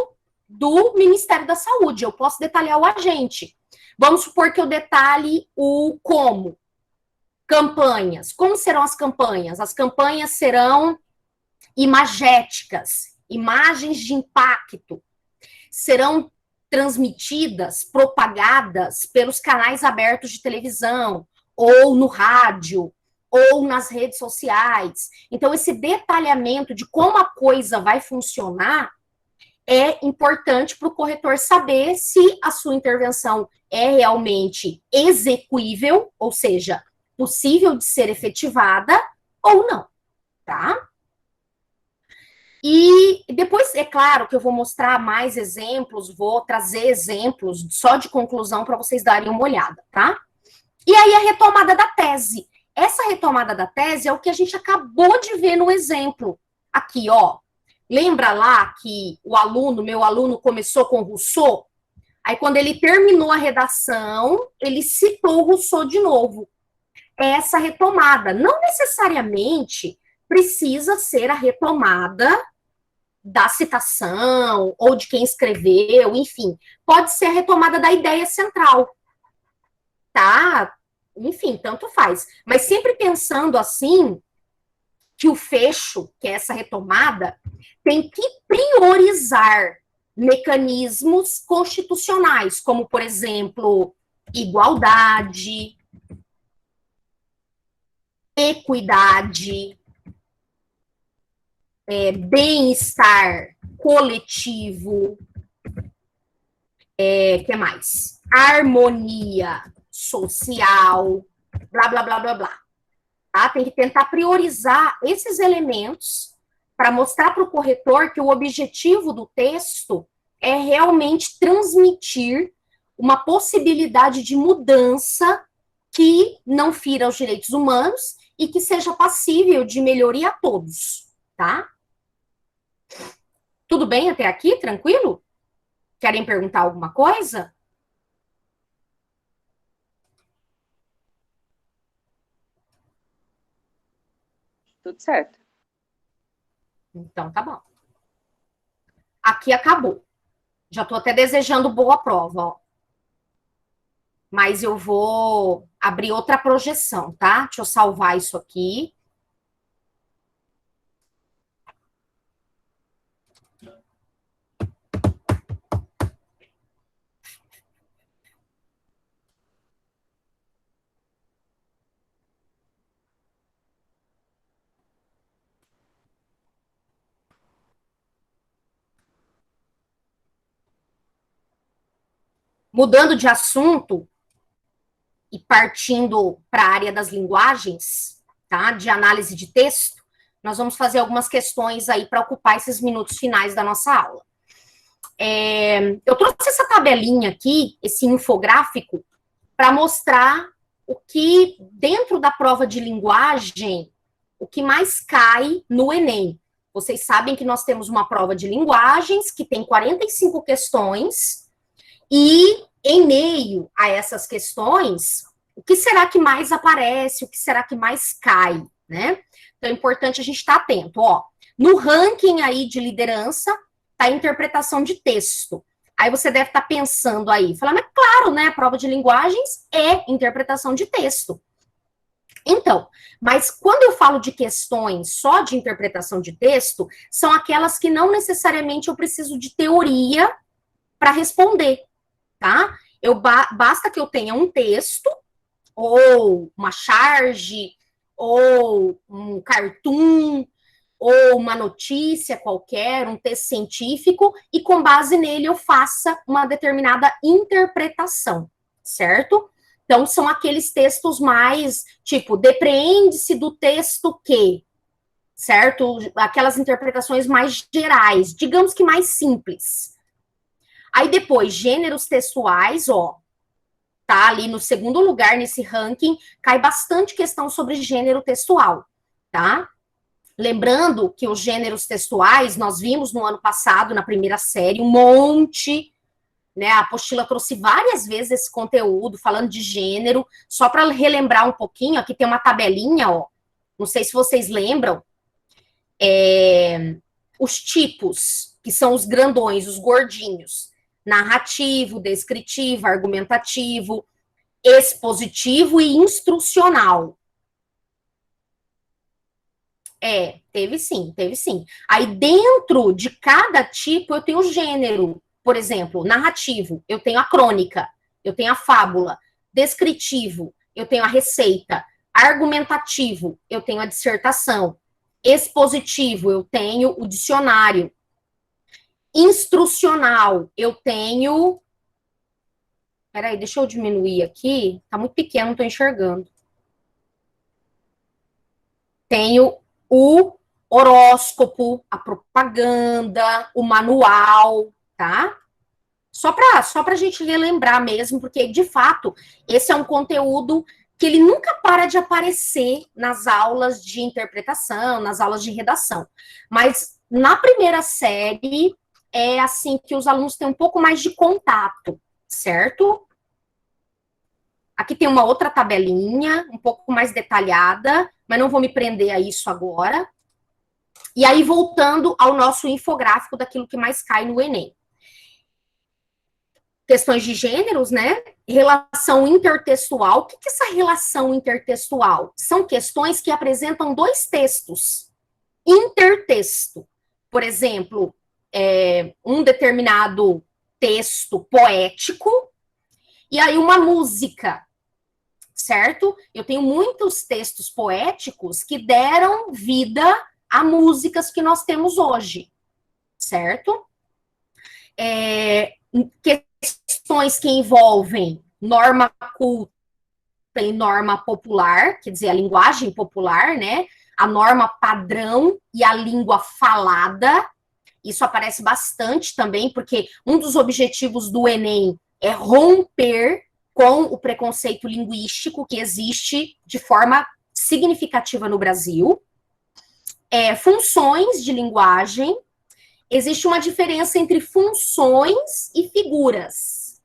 do Ministério da Saúde. Eu posso detalhar o agente. Vamos supor que eu detalhe o como. Campanhas. Como serão as campanhas? As campanhas serão imagéticas, imagens de impacto. Serão transmitidas, propagadas pelos canais abertos de televisão, ou no rádio, ou nas redes sociais. Então, esse detalhamento de como a coisa vai funcionar é importante para o corretor saber se a sua intervenção é realmente execuível, ou seja, possível de ser efetivada ou não, tá? E depois, é claro que eu vou mostrar mais exemplos, vou trazer exemplos só de conclusão para vocês darem uma olhada, tá? E aí a retomada da tese. Essa retomada da tese é o que a gente acabou de ver no exemplo. Aqui, ó. Lembra lá que meu aluno começou com Rousseau? Aí quando ele terminou a redação, ele citou Rousseau de novo. Essa retomada não necessariamente precisa ser a retomada da citação, ou de quem escreveu, enfim. Pode ser a retomada da ideia central, tá? Enfim, tanto faz. Mas sempre pensando assim, que o fecho, que é essa retomada, tem que priorizar mecanismos constitucionais, como, por exemplo, igualdade, equidade, bem-estar coletivo, que mais? Harmonia social, blá, blá, blá, blá, blá. Tá? Tem que tentar priorizar esses elementos para mostrar para o corretor que o objetivo do texto é realmente transmitir uma possibilidade de mudança que não fira os direitos humanos e que seja passível de melhoria a todos, tá? Tudo bem até aqui? Tranquilo? Querem perguntar alguma coisa? Tudo certo. Então, tá bom. Aqui acabou. Já tô até desejando boa prova, ó. Mas eu vou abrir outra projeção, tá? Deixa eu salvar isso aqui. Mudando de assunto e partindo para a área das linguagens, tá? De análise de texto, nós vamos fazer algumas questões aí para ocupar esses minutos finais da nossa aula. Eu trouxe essa tabelinha aqui, esse infográfico, para mostrar o que, dentro da prova de linguagem, o que mais cai no Enem. Vocês sabem que nós temos uma prova de linguagens que tem 45 questões e, em meio a essas questões, o que será que mais aparece, o que será que mais cai, né? Então, é importante a gente estar atento, ó. No ranking aí de liderança, tá a interpretação de texto. Aí você deve estar pensando aí, falar, mas claro, né, a prova de linguagens é interpretação de texto. Então, mas quando eu falo de questões só de interpretação de texto, são aquelas que não necessariamente eu preciso de teoria para responder, tá? Basta que eu tenha um texto, ou uma charge, ou um cartoon, ou uma notícia qualquer, um texto científico, e com base nele eu faça uma determinada interpretação, certo? Então, são aqueles textos mais, tipo, depreende-se do texto que, certo? Aquelas interpretações mais gerais, digamos que mais simples. Aí depois, gêneros textuais, ó, tá ali no segundo lugar nesse ranking, cai bastante questão sobre gênero textual, tá? Lembrando que os gêneros textuais, nós vimos no ano passado, na primeira série, um monte, né? A apostila trouxe várias vezes esse conteúdo, falando de gênero, só para relembrar um pouquinho, aqui tem uma tabelinha, ó, não sei se vocês lembram, os tipos, que são os grandões, os gordinhos, narrativo, descritivo, argumentativo, expositivo e instrucional. Teve sim, teve sim. Aí dentro de cada tipo eu tenho o gênero, por exemplo, narrativo, eu tenho a crônica, eu tenho a fábula, descritivo, eu tenho a receita, argumentativo, eu tenho a dissertação, expositivo, eu tenho o dicionário, instrucional, eu tenho... Peraí, deixa eu diminuir aqui, tá muito pequeno, não tô enxergando. Tenho o horóscopo, a propaganda, o manual, tá? Só pra gente relembrar mesmo, porque, de fato, esse é um conteúdo que ele nunca para de aparecer nas aulas de interpretação, nas aulas de redação. Mas, na primeira série, é assim que os alunos têm um pouco mais de contato, certo? Aqui tem uma outra tabelinha, um pouco mais detalhada, mas não vou me prender a isso agora. E aí, voltando ao nosso infográfico daquilo que mais cai no Enem. Questões de gêneros, né? Relação intertextual. O que é essa relação intertextual? São questões que apresentam dois textos. Intertexto. Por exemplo, um determinado texto poético e aí uma música, certo? Eu tenho muitos textos poéticos que deram vida a músicas que nós temos hoje, certo? Questões que envolvem norma culta e norma popular, quer dizer, a linguagem popular, né? A norma padrão e a língua falada. Isso aparece bastante também, porque um dos objetivos do Enem é romper com o preconceito linguístico que existe de forma significativa no Brasil. Funções de linguagem. Existe uma diferença entre funções e figuras.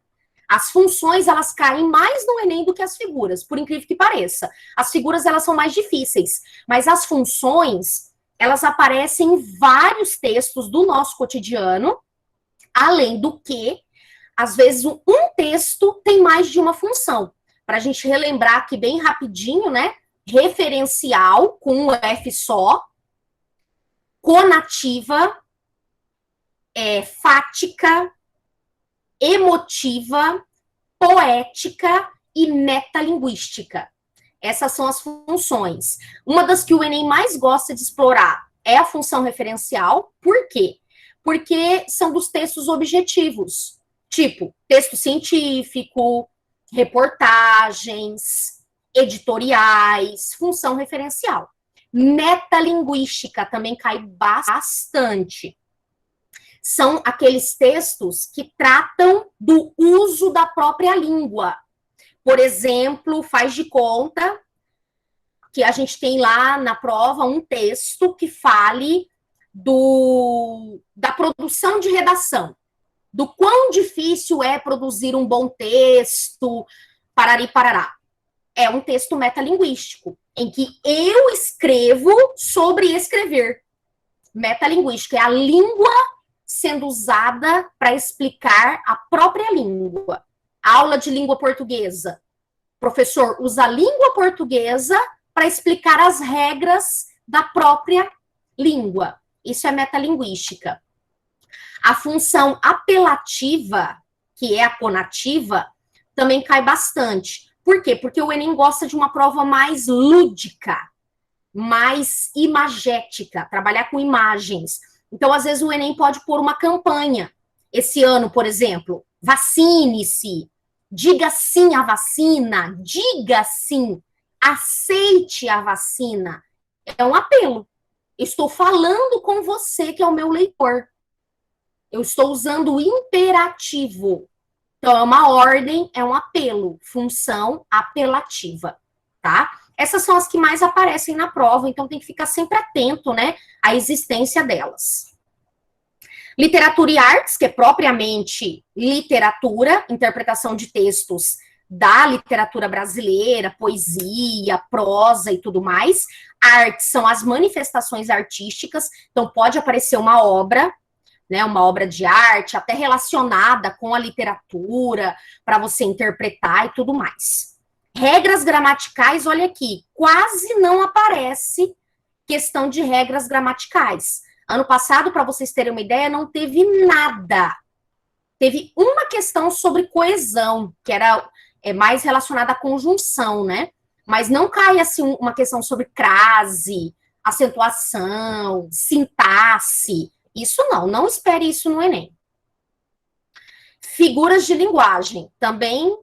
As funções, elas caem mais no Enem do que as figuras, por incrível que pareça. As figuras, elas são mais difíceis, mas as funções, elas aparecem em vários textos do nosso cotidiano, além do que, às vezes, um texto tem mais de uma função. Para a gente relembrar aqui bem rapidinho, né? Referencial, com um F só, conativa, fática, emotiva, poética e metalinguística. Essas são as funções. Uma das que o Enem mais gosta de explorar é a função referencial. Por quê? Porque são dos textos objetivos, tipo texto científico, reportagens, editoriais, função referencial. Metalinguística também cai bastante. São aqueles textos que tratam do uso da própria língua. Por exemplo, faz de conta que a gente tem lá na prova um texto que fale da produção de redação, do quão difícil é produzir um bom texto, parari parará. É um texto metalinguístico, em que eu escrevo sobre escrever. Metalinguístico é a língua sendo usada para explicar a própria língua. Aula de língua portuguesa. O professor usa a língua portuguesa para explicar as regras da própria língua. Isso é metalinguística. A função apelativa, que é a conativa, também cai bastante. Por quê? Porque o Enem gosta de uma prova mais lúdica, mais imagética, trabalhar com imagens. Então, às vezes, o Enem pode pôr uma campanha. Esse ano, por exemplo, vacine-se, diga sim à vacina, diga sim, aceite a vacina. É um apelo. Estou falando com você, que é o meu leitor. Eu estou usando o imperativo. Então, é uma ordem, é um apelo, função apelativa, tá? Essas são as que mais aparecem na prova, então tem que ficar sempre atento, né, à existência delas. Literatura e artes, que é propriamente literatura, interpretação de textos da literatura brasileira, poesia, prosa e tudo mais. Artes são as manifestações artísticas, então pode aparecer uma obra, né, uma obra de arte, até relacionada com a literatura, para você interpretar e tudo mais. Regras gramaticais, olha aqui, quase não aparece questão de regras gramaticais. Ano passado, para vocês terem uma ideia, não teve nada. Teve uma questão sobre coesão, que era mais relacionada à conjunção, né? Mas não cai, assim, uma questão sobre crase, acentuação, sintaxe. Isso não espere isso no Enem. Figuras de linguagem, também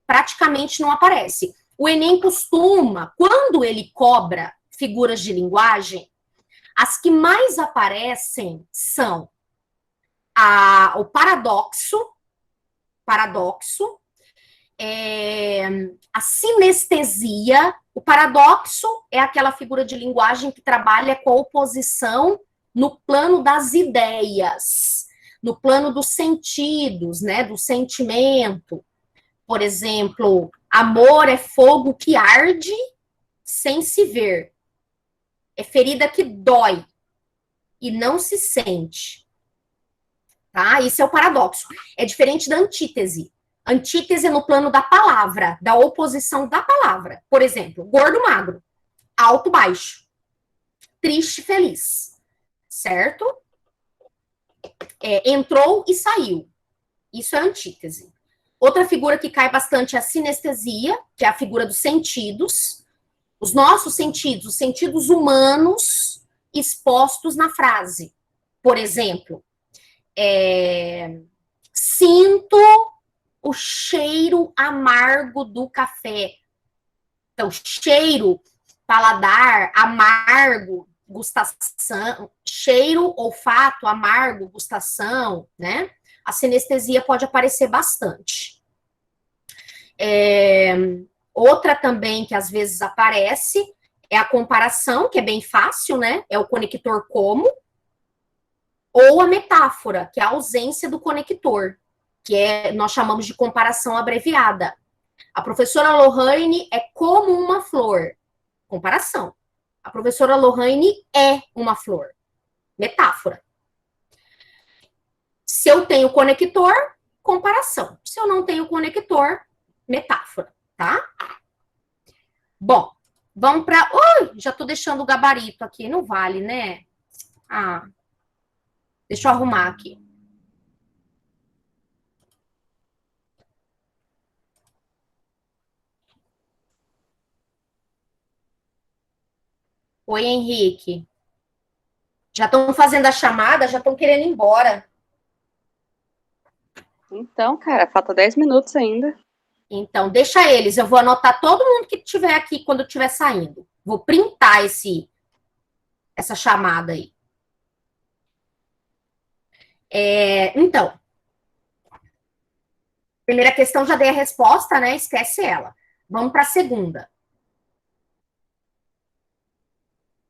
praticamente não aparece. O Enem costuma, quando ele cobra figuras de linguagem, as que mais aparecem são o paradoxo, a sinestesia. O paradoxo é aquela figura de linguagem que trabalha com a oposição no plano das ideias, no plano dos sentidos, né, do sentimento. Por exemplo, amor é fogo que arde sem se ver. É ferida que dói e não se sente. Tá? Isso é o paradoxo. É diferente da antítese. Antítese é no plano da palavra, da oposição da palavra. Por exemplo, gordo, magro, alto, baixo, triste, feliz. Certo? Entrou e saiu. Isso é antítese. Outra figura que cai bastante é a sinestesia, que é a figura dos sentidos. Os nossos sentidos, os sentidos humanos expostos na frase. Por exemplo, sinto o cheiro amargo do café. Então, cheiro, paladar, amargo, gustação, cheiro, olfato, amargo, gustação, né? A sinestesia pode aparecer bastante. Outra também que às vezes aparece é a comparação, que é bem fácil, né? É o conector como. Ou a metáfora, que é a ausência do conector, que nós chamamos de comparação abreviada. A professora Lohane é como uma flor. Comparação. A professora Lohane é uma flor. Metáfora. Se eu tenho conector, comparação. Se eu não tenho conector, metáfora, tá? Bom, vamos para... já tô deixando o gabarito aqui, não vale, né? Deixa eu arrumar aqui. Oi, Henrique. Já estão fazendo a chamada, já estão querendo ir embora. Então, cara, falta 10 minutos ainda. Então, deixa eles. Eu vou anotar todo mundo que estiver aqui quando estiver saindo. Vou printar essa chamada aí. Então, primeira questão, já dei a resposta, né? Esquece ela. Vamos para a segunda.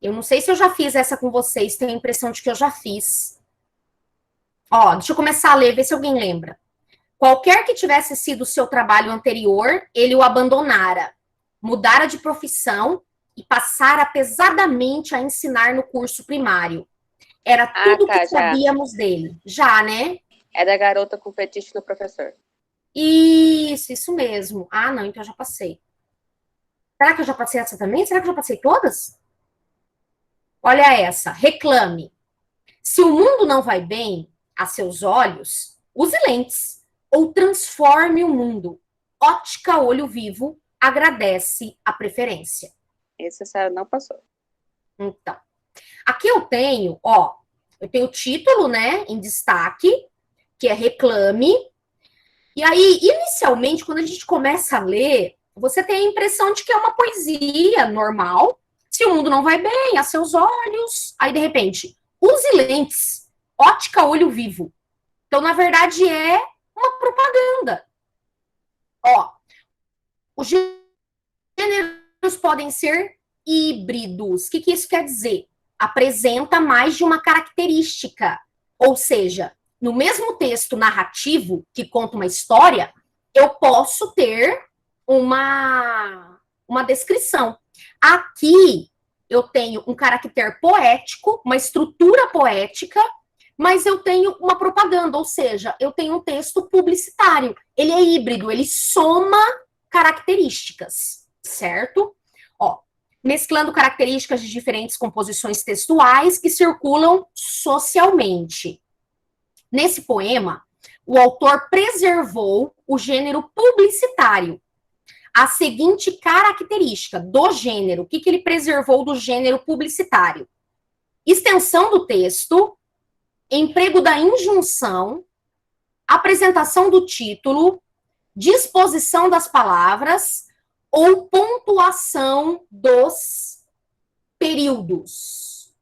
Eu não sei se eu já fiz essa com vocês, tenho a impressão de que eu já fiz. Ó, deixa eu começar a ler, ver se alguém lembra. Qualquer que tivesse sido o seu trabalho anterior, ele o abandonara, mudara de profissão e passara pesadamente a ensinar no curso primário. Era tudo que sabíamos dele. Já, né? É da garota com fetiche no professor. Isso mesmo. Ah, não, então eu já passei. Será que eu já passei essa também? Será que eu já passei todas? Olha essa, reclame. Se o mundo não vai bem a seus olhos, use lentes ou transforme o mundo. Ótica olho vivo agradece a preferência. Esse a senhora não passou. Então, aqui eu tenho o título, né, em destaque, que é reclame. E aí, inicialmente, quando a gente começa a ler, você tem a impressão de que é uma poesia normal. Se o mundo não vai bem, a seus olhos. Aí, de repente, use lentes. Ótica olho vivo. Então, na verdade, é uma propaganda. Ó, os gêneros podem ser híbridos. O que isso quer dizer? Apresenta mais de uma característica. Ou seja, no mesmo texto narrativo que conta uma história, eu posso ter uma descrição. Aqui eu tenho um caractere poético, uma estrutura poética, mas eu tenho uma propaganda, ou seja, eu tenho um texto publicitário. Ele é híbrido, ele soma características, certo? Ó, mesclando características de diferentes composições textuais que circulam socialmente. Nesse poema, o autor preservou o gênero publicitário. A seguinte característica do gênero, o que ele preservou do gênero publicitário? Extensão do texto, emprego da injunção, apresentação do título, disposição das palavras ou pontuação dos períodos.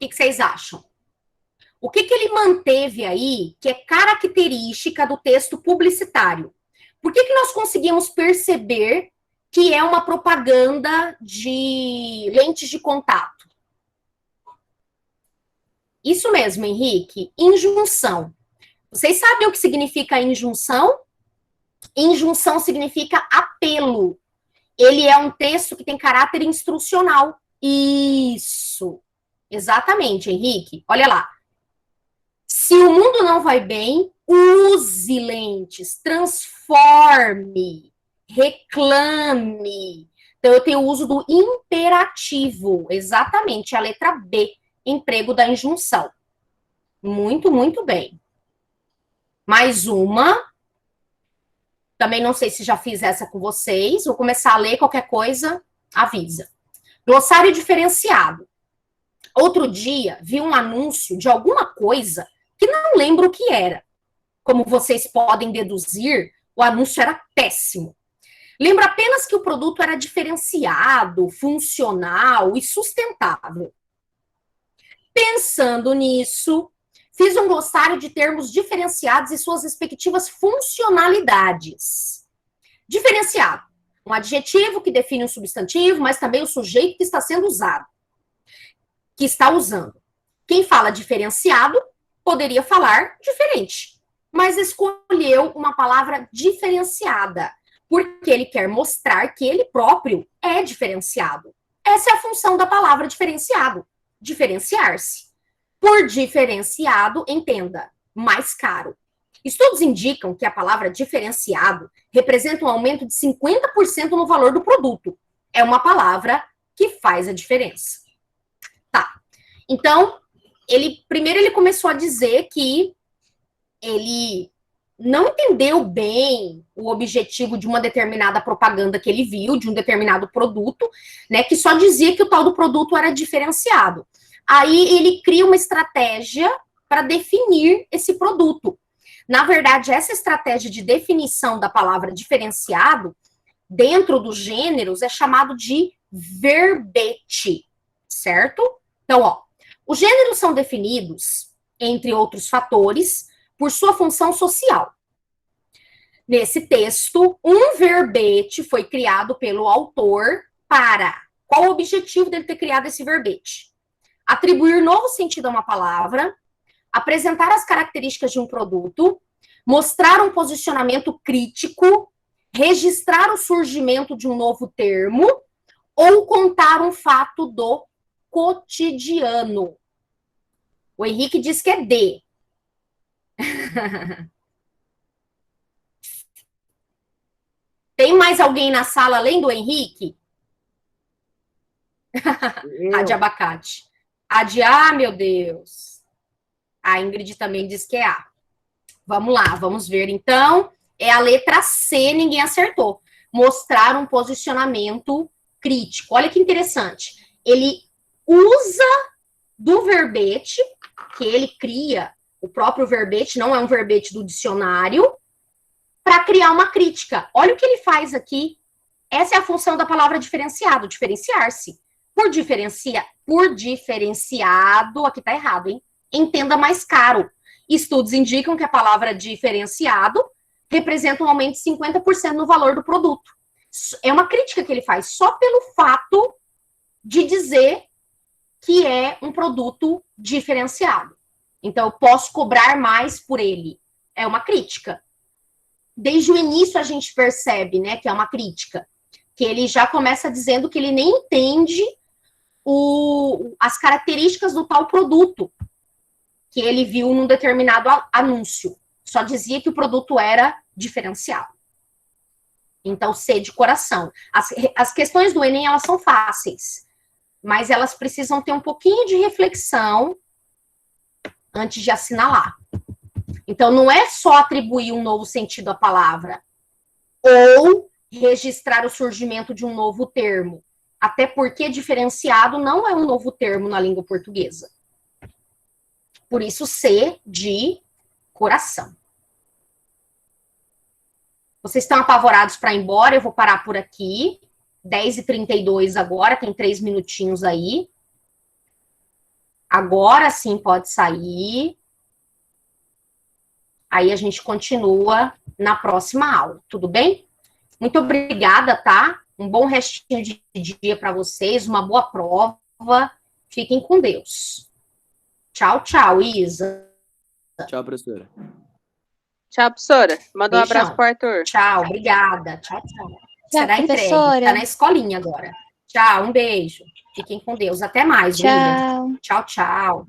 O que vocês acham? O que ele manteve aí que é característica do texto publicitário? Por que nós conseguimos perceber que é uma propaganda de lentes de contato? Isso mesmo, Henrique, injunção. Vocês sabem o que significa injunção? Injunção significa apelo. Ele é um texto que tem caráter instrucional. Isso. Exatamente, Henrique. Olha lá. Se o mundo não vai bem, use lentes, transforme, reclame. Então, eu tenho o uso do imperativo, exatamente, a letra B, emprego da injunção. Muito, muito bem. Mais uma. Também não sei se já fiz essa com vocês. Vou começar a ler, qualquer coisa, avisa. Glossário diferenciado. Outro dia, vi um anúncio de alguma coisa que não lembro o que era. Como vocês podem deduzir, o anúncio era péssimo. Lembro apenas que o produto era diferenciado, funcional e sustentável. Pensando nisso, fiz um glossário de termos diferenciados e suas respectivas funcionalidades. Diferenciado, um adjetivo que define um substantivo, mas também o sujeito que está sendo usado, que está usando. Quem fala diferenciado poderia falar diferente, mas escolheu uma palavra diferenciada, porque ele quer mostrar que ele próprio é diferenciado. Essa é a função da palavra diferenciado, diferenciar-se. Por diferenciado, entenda, mais caro. Estudos indicam que a palavra diferenciado representa um aumento de 50% no valor do produto. É uma palavra que faz a diferença. Tá. Então, primeiro ele começou a dizer que ele não entendeu bem o objetivo de uma determinada propaganda que ele viu, de um determinado produto, né, que só dizia que o tal do produto era diferenciado. Aí ele cria uma estratégia para definir esse produto. Na verdade, essa estratégia de definição da palavra diferenciado, dentro dos gêneros, é chamado de verbete, certo? Então, ó, os gêneros são definidos, entre outros fatores, por sua função social. Nesse texto, um verbete foi criado pelo autor para... Qual o objetivo dele ter criado esse verbete? Atribuir novo sentido a uma palavra, apresentar as características de um produto, mostrar um posicionamento crítico, registrar o surgimento de um novo termo ou contar um fato do cotidiano. O Henrique diz que é D. Tem mais alguém na sala além do Henrique? A de abacate. A de A, meu Deus. A Ingrid também diz que é A. Vamos lá, vamos ver então. É a letra C, ninguém acertou. Mostrar um posicionamento crítico. Olha que interessante. Ele usa do verbete, que ele cria, o próprio verbete, não é um verbete do dicionário, para criar uma crítica. Olha o que ele faz aqui. Essa é a função da palavra diferenciado, diferenciar-se. Por diferenciado, aqui tá errado, hein? Entenda mais caro. Estudos indicam que a palavra diferenciado representa um aumento de 50% no valor do produto. É uma crítica que ele faz só pelo fato de dizer que é um produto diferenciado. Então, eu posso cobrar mais por ele. É uma crítica. Desde o início a gente percebe, né, que é uma crítica. Que ele já começa dizendo que ele nem entende as características do tal produto que ele viu num determinado anúncio. Só dizia que o produto era diferenciado. Então, C de coração. As questões do Enem, elas são fáceis, mas elas precisam ter um pouquinho de reflexão antes de assinalar. Então, não é só atribuir um novo sentido à palavra, ou registrar o surgimento de um novo termo. Até porque diferenciado não é um novo termo na língua portuguesa. Por isso, C de coração. Vocês estão apavorados para ir embora? Eu vou parar por aqui. 10h32 agora, tem 3 minutinhos aí. Agora sim pode sair. Aí a gente continua na próxima aula, tudo bem? Muito obrigada, tá? Um bom restinho de dia para vocês, uma boa prova. Fiquem com Deus. Tchau, tchau, Isa. Tchau, professora. Tchau, professora. Manda um Beijão. abraço pro Arthur. Tchau, obrigada. Tchau, tchau. Tchau, Será entregue. professora. Tá na escolinha agora. Tchau, um beijo. Fiquem com Deus. Até mais, William. Tchau. Tchau, tchau.